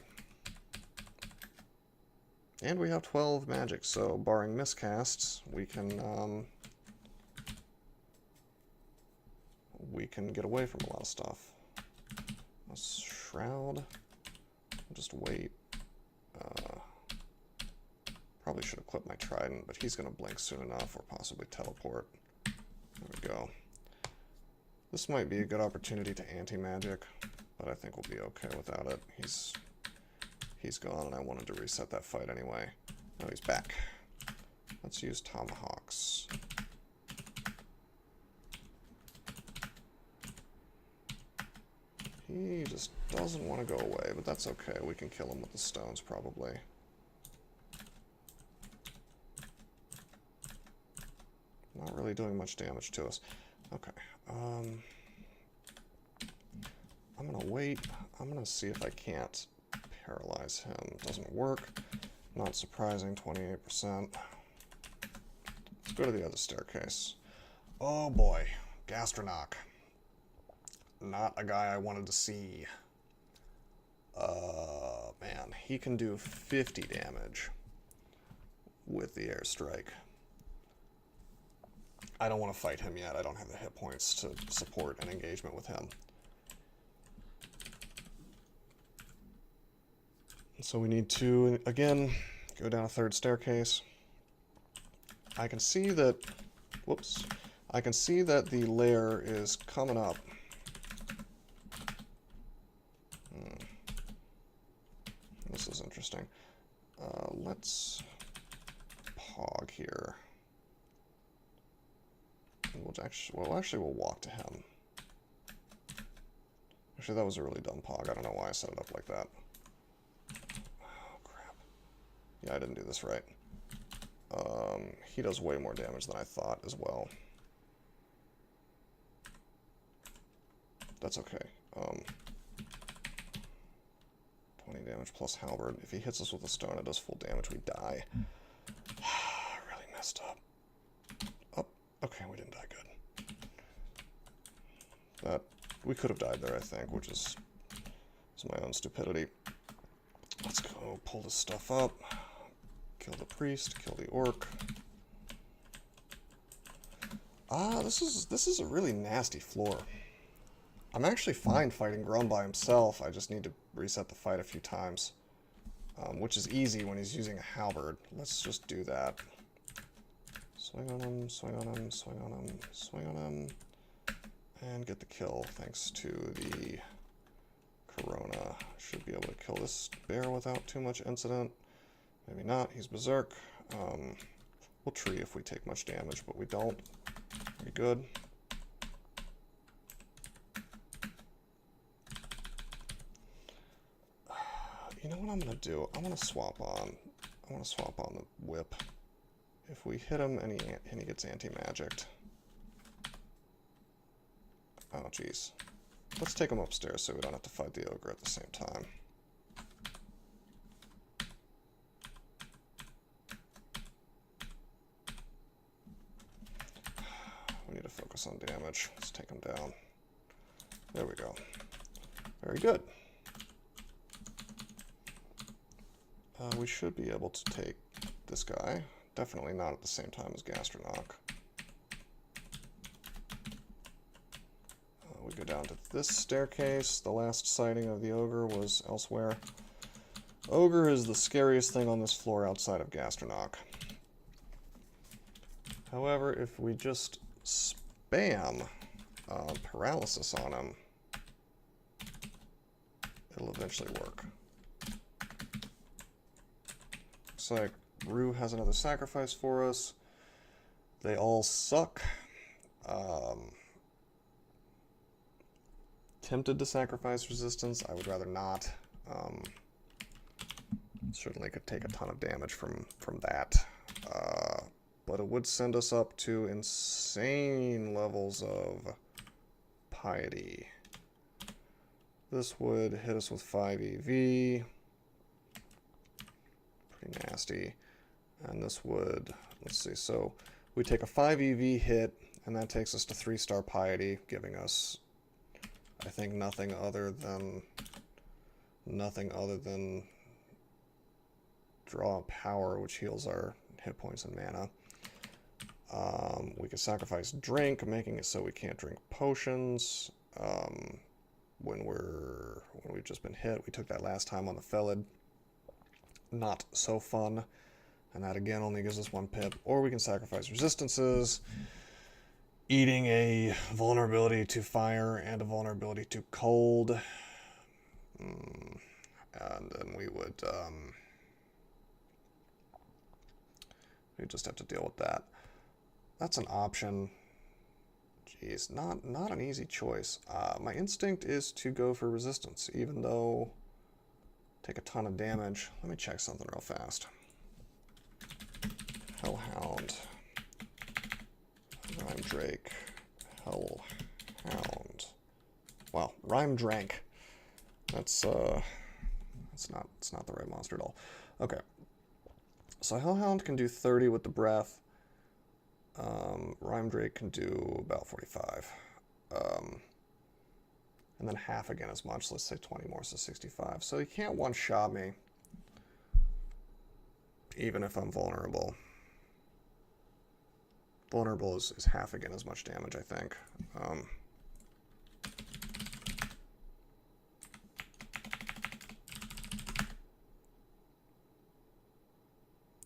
And we have 12 magic, so barring miscasts, we can get away from a lot of stuff. A shroud. I'll just wait. Probably should have clipped my trident, but he's going to blink soon enough, or possibly teleport. There we go. This might be a good opportunity to anti-magic, but I think we'll be okay without it. He's gone, and I wanted to reset that fight anyway. Now he's back. Let's use tomahawks. He just doesn't want to go away, but that's okay. We can kill him with the stones, probably. Not really doing much damage to us. Okay. I'm gonna wait. I'm gonna see if I can't paralyze him. Doesn't work. Not surprising, 28%. Let's go to the other staircase. Oh boy, Gastronoc. Not a guy I wanted to see. Man, he can do 50 damage with the airstrike. I don't want to fight him yet. I don't have the hit points to support an engagement with him. So we need to, again, go down a third staircase. I can see that, whoops, I can see that the lair is coming up. This is interesting. Let's pog here. We'll walk to him. Actually, that was a really dumb pog. I don't know why I set it up like that. Oh, crap. Yeah, I didn't do this right. He does way more damage than I thought as well. That's okay. 20 damage plus halberd. If he hits us with a stone, it does full damage. We die. Really messed up. Oh, okay, we didn't die good. We could have died there, I think, which is my own stupidity. Let's go pull this stuff up. Kill the priest, kill the orc. This is a really nasty floor. I'm actually fine fighting Grum by himself. I just need to reset the fight a few times, which is easy when he's using a halberd. Let's just do that. Swing on him, swing on him, swing on him, swing on him, and get the kill thanks to the Corona. Should be able to kill this bear without too much incident. Maybe not, he's berserk. We'll tree if we take much damage, but we don't. Very good. You know what I'm gonna do? I want to swap on the whip. If we hit him and he gets anti-magicked. Oh jeez. Let's take him upstairs so we don't have to fight the ogre at the same time. We need to focus on damage. Let's take him down. There we go. Very good. We should be able to take this guy. Definitely not at the same time as Gastronach. We go down to this staircase. The last sighting of the ogre was elsewhere. Ogre is the scariest thing on this floor outside of Gastronach. However, if we just spam paralysis on him, it'll eventually work. Looks like Rue has another sacrifice for us. They all suck. Tempted to sacrifice resistance. I would rather not. Certainly could take a ton of damage from that. But it would send us up to insane levels of piety. This would hit us with 5 EV. Pretty nasty. And this would, let's see, so we take a 5 EV hit, and that takes us to 3-star piety, giving us, I think, nothing other than draw power, which heals our hit points and mana. We could sacrifice drink, making it so we can't drink potions when we've just been hit. We took that last time on the Felid. Not so fun. And that again only gives us 1 pip. Or we can sacrifice resistances, eating a vulnerability to fire and a vulnerability to cold. And then we would just have to deal with that. That's an option. Jeez, not an easy choice. My instinct is to go for resistance, even though take a ton of damage. Let me check something real fast. Hellhound, Rhyme Drake, Hellhound. Wow, Rhyme Drank. That's not the right monster at all. Okay, so Hellhound can do 30 with the breath. Rhyme Drake can do about 45. And then half again as much, let's say 20 more, so 65. So you can't one-shot me, even if I'm vulnerable. Vulnerable is half again as much damage, I think.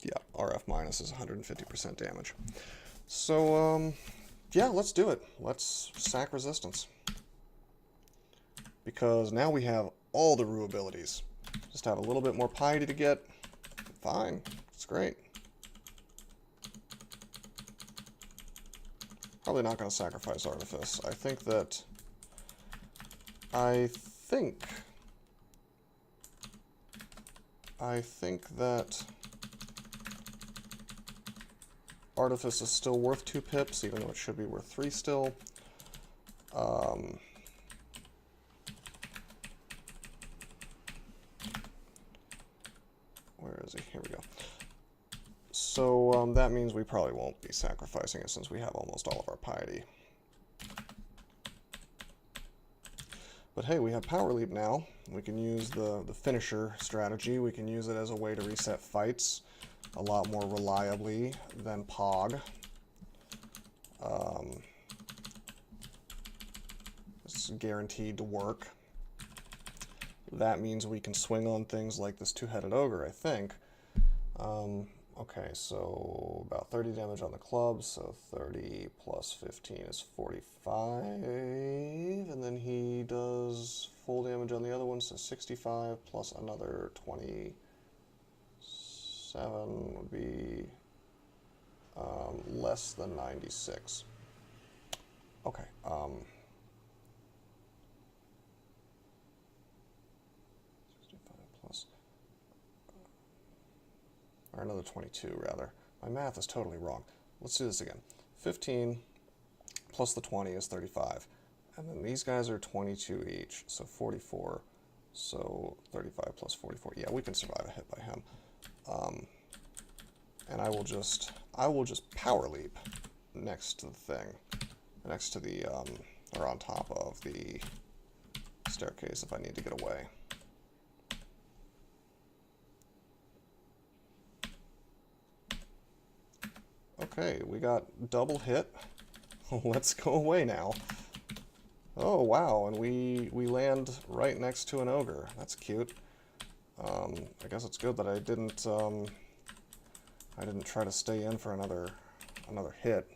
Yeah, RF minus is 150% damage. So, yeah, let's do it. Let's sack resistance. Because now we have all the Rue abilities. Just have a little bit more piety to get. Fine. It's great. Probably not going to sacrifice Artifice. I think that Artifice is still worth 2 pips, even though it should be worth 3 still. Where is he? Here we go. So that means we probably won't be sacrificing it since we have almost all of our piety. But hey, we have Power Leap now. We can use the finisher strategy. We can use it as a way to reset fights a lot more reliably than Pog. It's guaranteed to work. That means we can swing on things like this 2-headed ogre, I think. Okay, so about 30 damage on the club, so 30 plus 15 is 45, and then he does full damage on the other one, so 65 plus another 27 would be less than 96. Okay, or another 22, rather. My math is totally wrong. Let's do this again. 15 plus the 20 is 35. And then these guys are 22 each, so 44. So 35 plus 44. Yeah, we can survive a hit by him. And I will just Power Leap next to the thing. Next to the, or on top of the staircase if I need to get away. Okay, we got double hit. Let's go away now. Oh, wow, and we land right next to an ogre. That's cute. I guess it's good that I didn't try to stay in for another hit.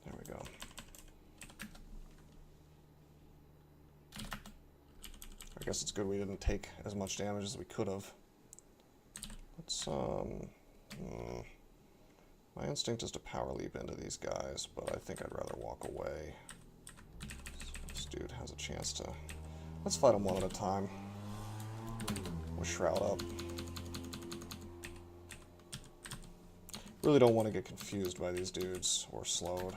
There we go. I guess it's good we didn't take as much damage as we could have. Let's, my instinct is to power leap into these guys, but I think I'd rather walk away. This dude has a chance to... Let's fight them one at a time. We'll shroud up. Really don't want to get confused by these dudes, or slowed.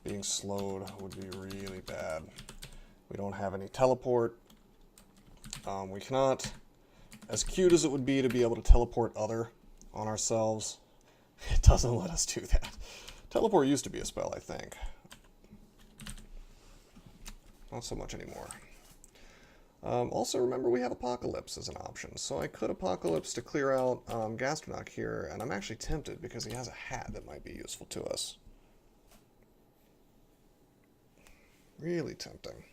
Being slowed would be really bad. We don't have any teleport. We cannot... As cute as it would be to be able to teleport other on ourselves, it doesn't let us do that. Teleport used to be a spell, I think. Not so much anymore. Also, remember we have Apocalypse as an option, so I could Apocalypse to clear out Gastronach here, and I'm actually tempted because he has a hat that might be useful to us. Really tempting.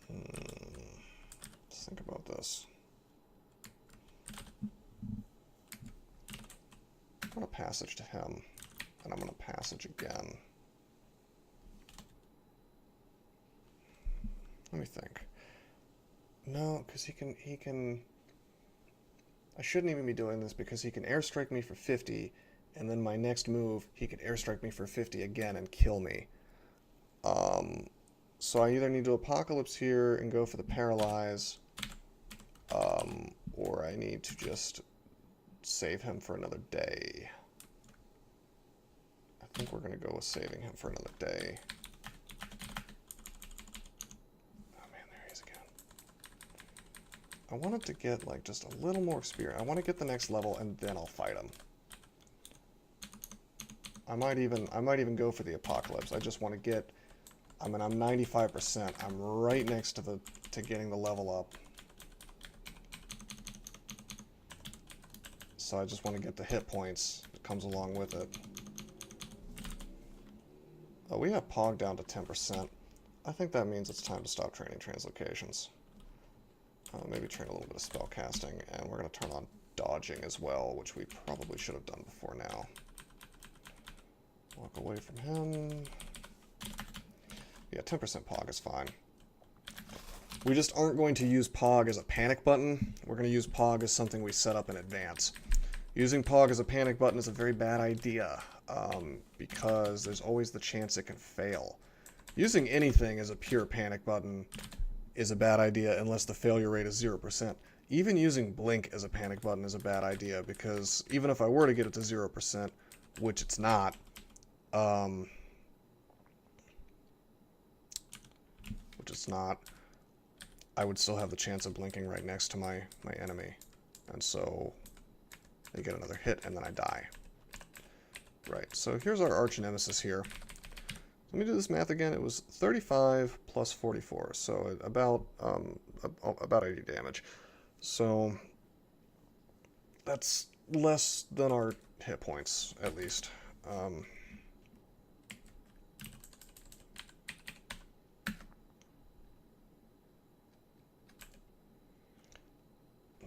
Let's think about this. I'm going to passage to him, and I'm going to passage again. Let me think. No, because he can... I shouldn't even be doing this because he can airstrike me for 50, and then my next move, he could airstrike me for 50 again and kill me. So I either need to Apocalypse here and go for the Paralyze, or I need to just save him for another day. I think we're going to go with saving him for another day. I wanted to get like just a little more experience. I want to get the next level and then I'll fight him. I might even go for the Apocalypse. I just want to get, I mean, I'm 95%. I'm right next to getting the level up. So I just want to get the hit points that comes along with it. Oh, we have Pog down to 10%. I think that means it's time to stop training translocations. Maybe train a little bit of spell casting, and we're going to turn on dodging as well, which we probably should have done before now. Walk away from him. Yeah, 10% Pog is fine. We just aren't going to use Pog as a panic button. We're going to use Pog as something we set up in advance. Using Pog as a panic button is a very bad idea, because there's always the chance it can fail. Using anything as a pure panic button is a bad idea unless the failure rate is 0%. Even using Blink as a panic button is a bad idea, because even if I were to get it to 0%, which it's not, I would still have the chance of blinking right next to my enemy. And so they get another hit and then I die. Right, so here's our arch nemesis here. Let me do this math again. It was 35 plus 44, so about 80 damage. So that's less than our hit points, at least. I'm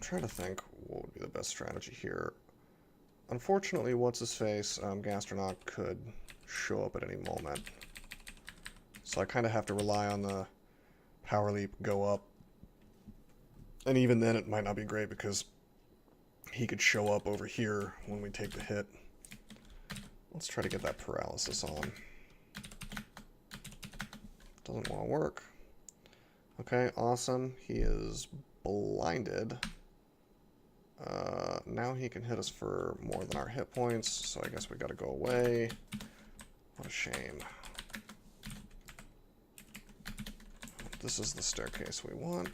trying to think what would be the best strategy here. Unfortunately, what's-his-face, Gastronach could show up at any moment. So I kind of have to rely on the power leap, go up. And even then it might not be great because he could show up over here when we take the hit. Let's try to get that paralysis on. Doesn't want to work. Okay, awesome. He is blinded. Now he can hit us for more than our hit points, so I guess we gotta go away. What a shame. This is the staircase we want.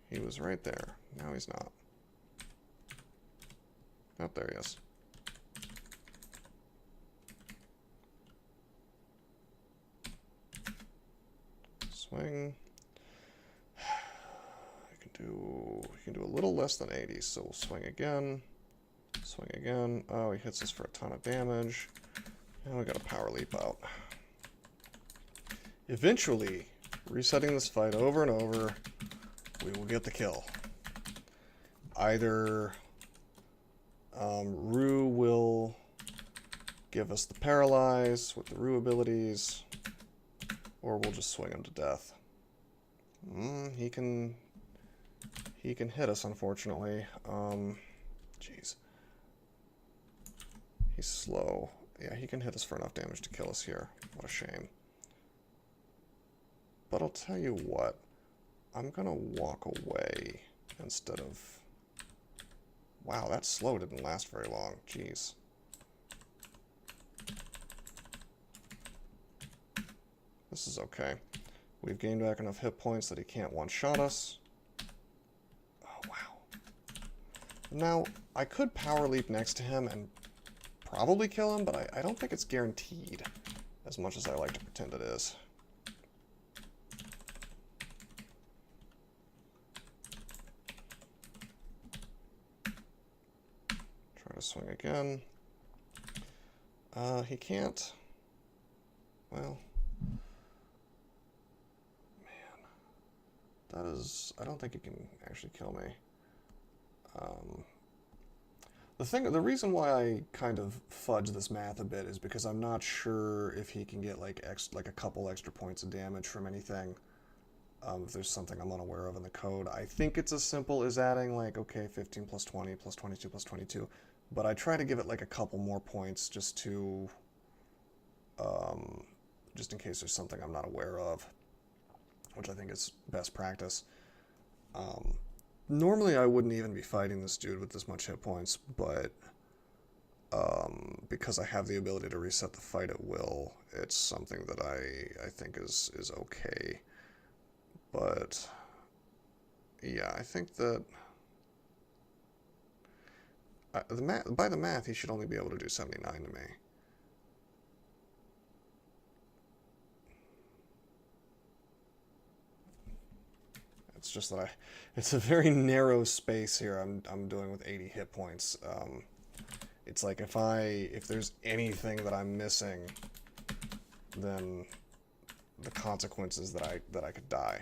He was right there. Now he's not. Oh, there he is. Swing. You can do a little less than 80, so we'll swing again. Swing again. Oh, he hits us for a ton of damage. And we got a power leap out. Eventually, resetting this fight over and over, we will get the kill. Either Rue will give us the paralyze with the Rue abilities, or we'll just swing him to death. He can hit us, unfortunately. Jeez. He's slow. Yeah, he can hit us for enough damage to kill us here. What a shame. But I'll tell you what. I'm gonna walk away instead of... Wow, that slow didn't last very long. Jeez. This is okay. We've gained back enough hit points that he can't one-shot us. Oh, wow. Now, I could power leap next to him and probably kill him, but I don't think it's guaranteed as much as I like to pretend it is. Try to swing again. He can't. Well... That is... I don't think he can actually kill me. The reason why I kind of fudge this math a bit is because I'm not sure if he can get like a couple extra points of damage from anything. If there's something I'm unaware of in the code. I think it's as simple as adding like, okay, 15 plus 20 plus 22 plus 22. But I try to give it like a couple more points just to... just in case there's something I'm not aware of, which I think is best practice. Normally I wouldn't even be fighting this dude with this much hit points, but because I have the ability to reset the fight at will, it's something that I think is okay. But yeah, I think that by the math, he should only be able to do 79 to me. It's just that it's a very narrow space here I'm doing with 80 hit points. It's like if there's anything that I'm missing, then the consequence is that I could die.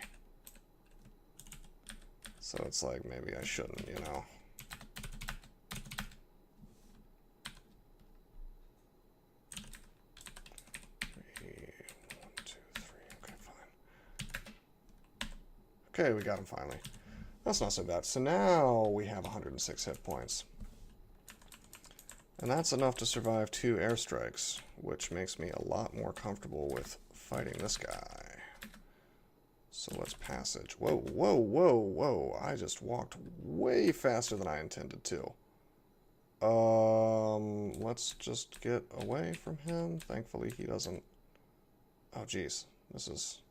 So it's like maybe I shouldn't, you know. Okay, we got him finally. That's not so bad. So now we have 106 hit points. And that's enough to survive 2 airstrikes, which makes me a lot more comfortable with fighting this guy. So let's passage. Whoa, whoa, whoa, whoa. I just walked way faster than I intended to. Let's just get away from him. Thankfully he doesn't... Oh, geez. This is...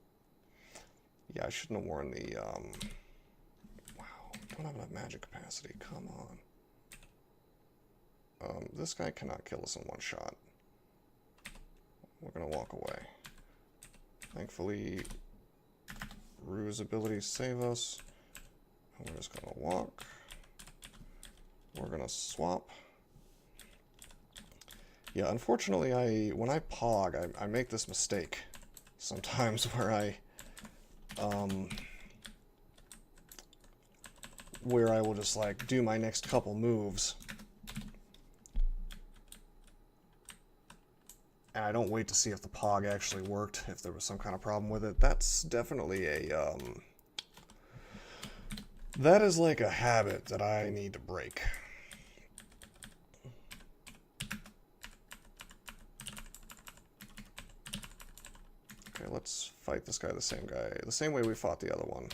Yeah, I shouldn't have worn the, wow, don't have enough magic capacity, come on. This guy cannot kill us in one shot. We're gonna walk away. Thankfully, Rue's abilities save us. And we're just gonna walk. We're gonna swap. Yeah, unfortunately, when I pog, I make this mistake sometimes where I will just like do my next couple moves and I don't wait to see if the pog actually worked, if there was some kind of problem with it. That's definitely a that is like a habit that I need to break. Okay, let's fight this guy the same way we fought the other one.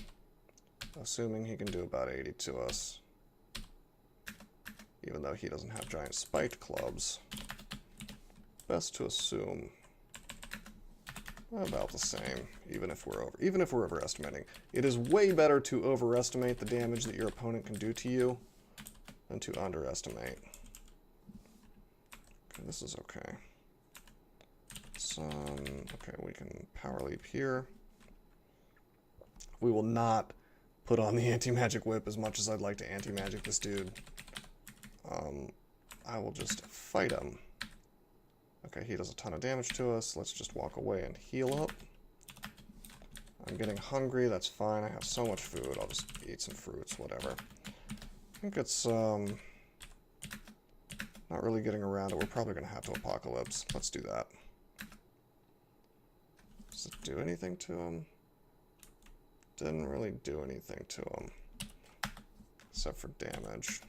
Assuming he can do about 80 to us. Even though he doesn't have giant spiked clubs. Best to assume about the same, even if we're overestimating. It is way better to overestimate the damage that your opponent can do to you than to underestimate. Okay, this is okay. Okay, we can power leap here. We will not put on the anti-magic whip as much as I'd like to anti-magic this dude. I will just fight him. Okay, he does a ton of damage to us. Let's just walk away and heal up. I'm getting hungry, that's fine. I have so much food, I'll just eat some fruits, whatever. I think it's, not really getting around it. We're probably going to have to Apocalypse. Let's do that. Does it do anything to him? Didn't really do anything to him. Except for damage.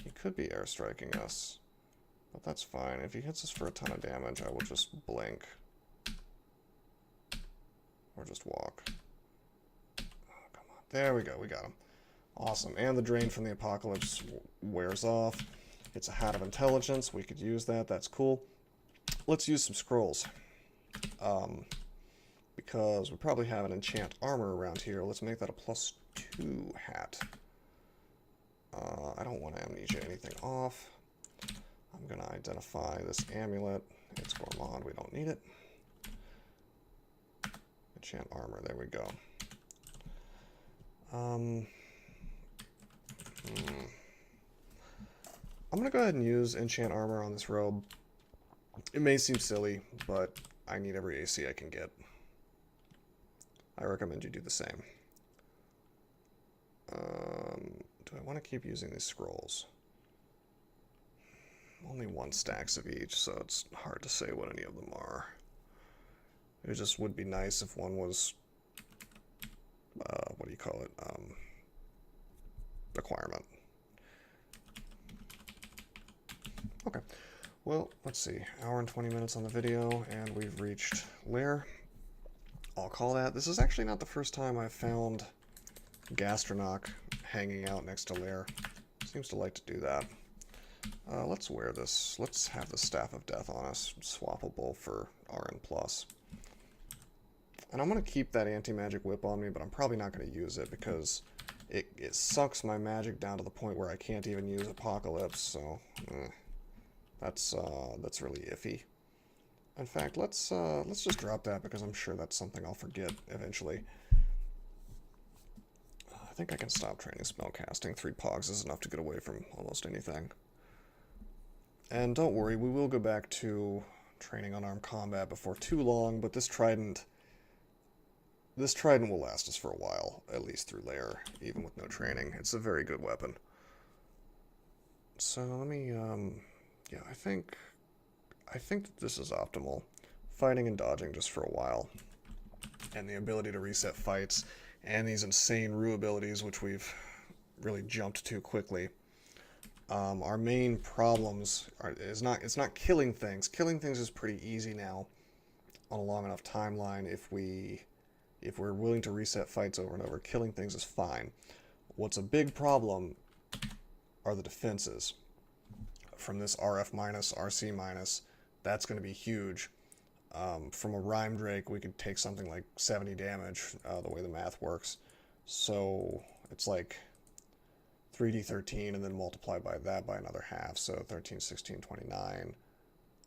He could be airstriking us. But that's fine. If he hits us for a ton of damage, I will just blink. Or just walk. Oh, come on. There we go. We got him. Awesome. And the drain from the Apocalypse wears off. It's a Hat of Intelligence. We could use that. That's cool. Let's use some scrolls. Because we probably have an enchant armor around here. Let's make that a +2 hat. I don't want to amnesia anything off. I'm going to identify this amulet. It's Gourmand. We don't need it. Enchant armor. There we go. I'm going to go ahead and use enchant armor on this robe. It may seem silly, but I need every AC I can get. I recommend you do the same. Do I want to keep using these scrolls? Only 1 stacks of each, so it's hard to say what any of them are. It just would be nice if one was, what do you call it, requirement. Okay, well, let's see, hour and 20 minutes on the video, and we've reached Lair. I'll call that. This is actually not the first time I've found Gastronoc hanging out next to Lair. Seems to like to do that. Let's wear this. Let's have the Staff of Death on us, swappable for RN+. And I'm going to keep that anti-magic whip on me, but I'm probably not going to use it because it sucks my magic down to the point where I can't even use Apocalypse, so that's really iffy. In fact, let's just drop that because I'm sure that's something I'll forget eventually. I think I can stop training spellcasting. 3 pogs is enough to get away from almost anything. And don't worry, we will go back to training unarmed combat before too long, but this trident will last us for a while, at least through Lair, even with no training. It's a very good weapon. So let me, yeah, I think that this is optimal. Fighting and dodging just for a while. And the ability to reset fights, and these insane Rue abilities, which we've really jumped to quickly. Our main problems it's not killing things. Killing things is pretty easy now on a long enough timeline if we're willing to reset fights over and over. Killing things is fine. What's a big problem are the defenses. From this RF-, RC-, that's going to be huge. From a Rhyme Drake, we could take something like 70 damage, the way the math works. So it's like 3d13 and then multiply by that by another half, so 13, 16, 29.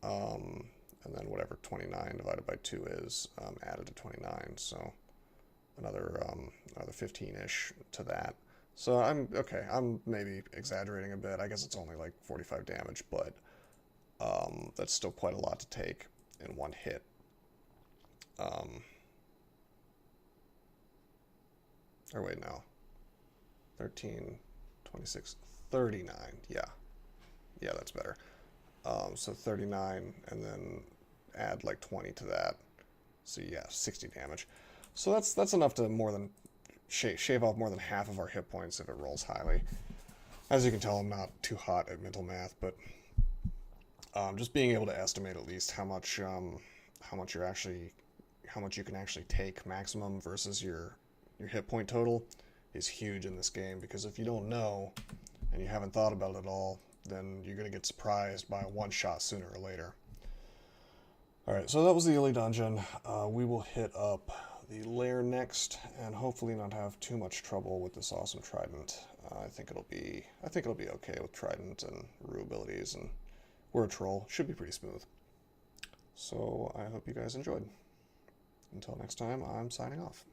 And then whatever 29 divided by 2 is added to 29, so another 15-ish to that. So I'm maybe exaggerating a bit. I guess it's only like 45 damage, but that's still quite a lot to take in one hit. Or wait, no. 13, 26, 39. Yeah, that's better. So 39, and then add like 20 to that. So yeah, 60 damage. So that's enough to more than shave off more than half of our hit points if it rolls highly. As you can tell, I'm not too hot at mental math, but just being able to estimate at least how much you can actually take maximum versus your hit point total is huge in this game, because if you don't know and you haven't thought about it at all, then you're going to get surprised by a one-shot sooner or later. Alright, so that was the Illy dungeon. We will hit up the Lair next, and hopefully not have too much trouble with this awesome trident. I think it'll be okay with trident and Rue abilities, and we're a troll. Should be pretty smooth. So I hope you guys enjoyed. Until next time, I'm signing off.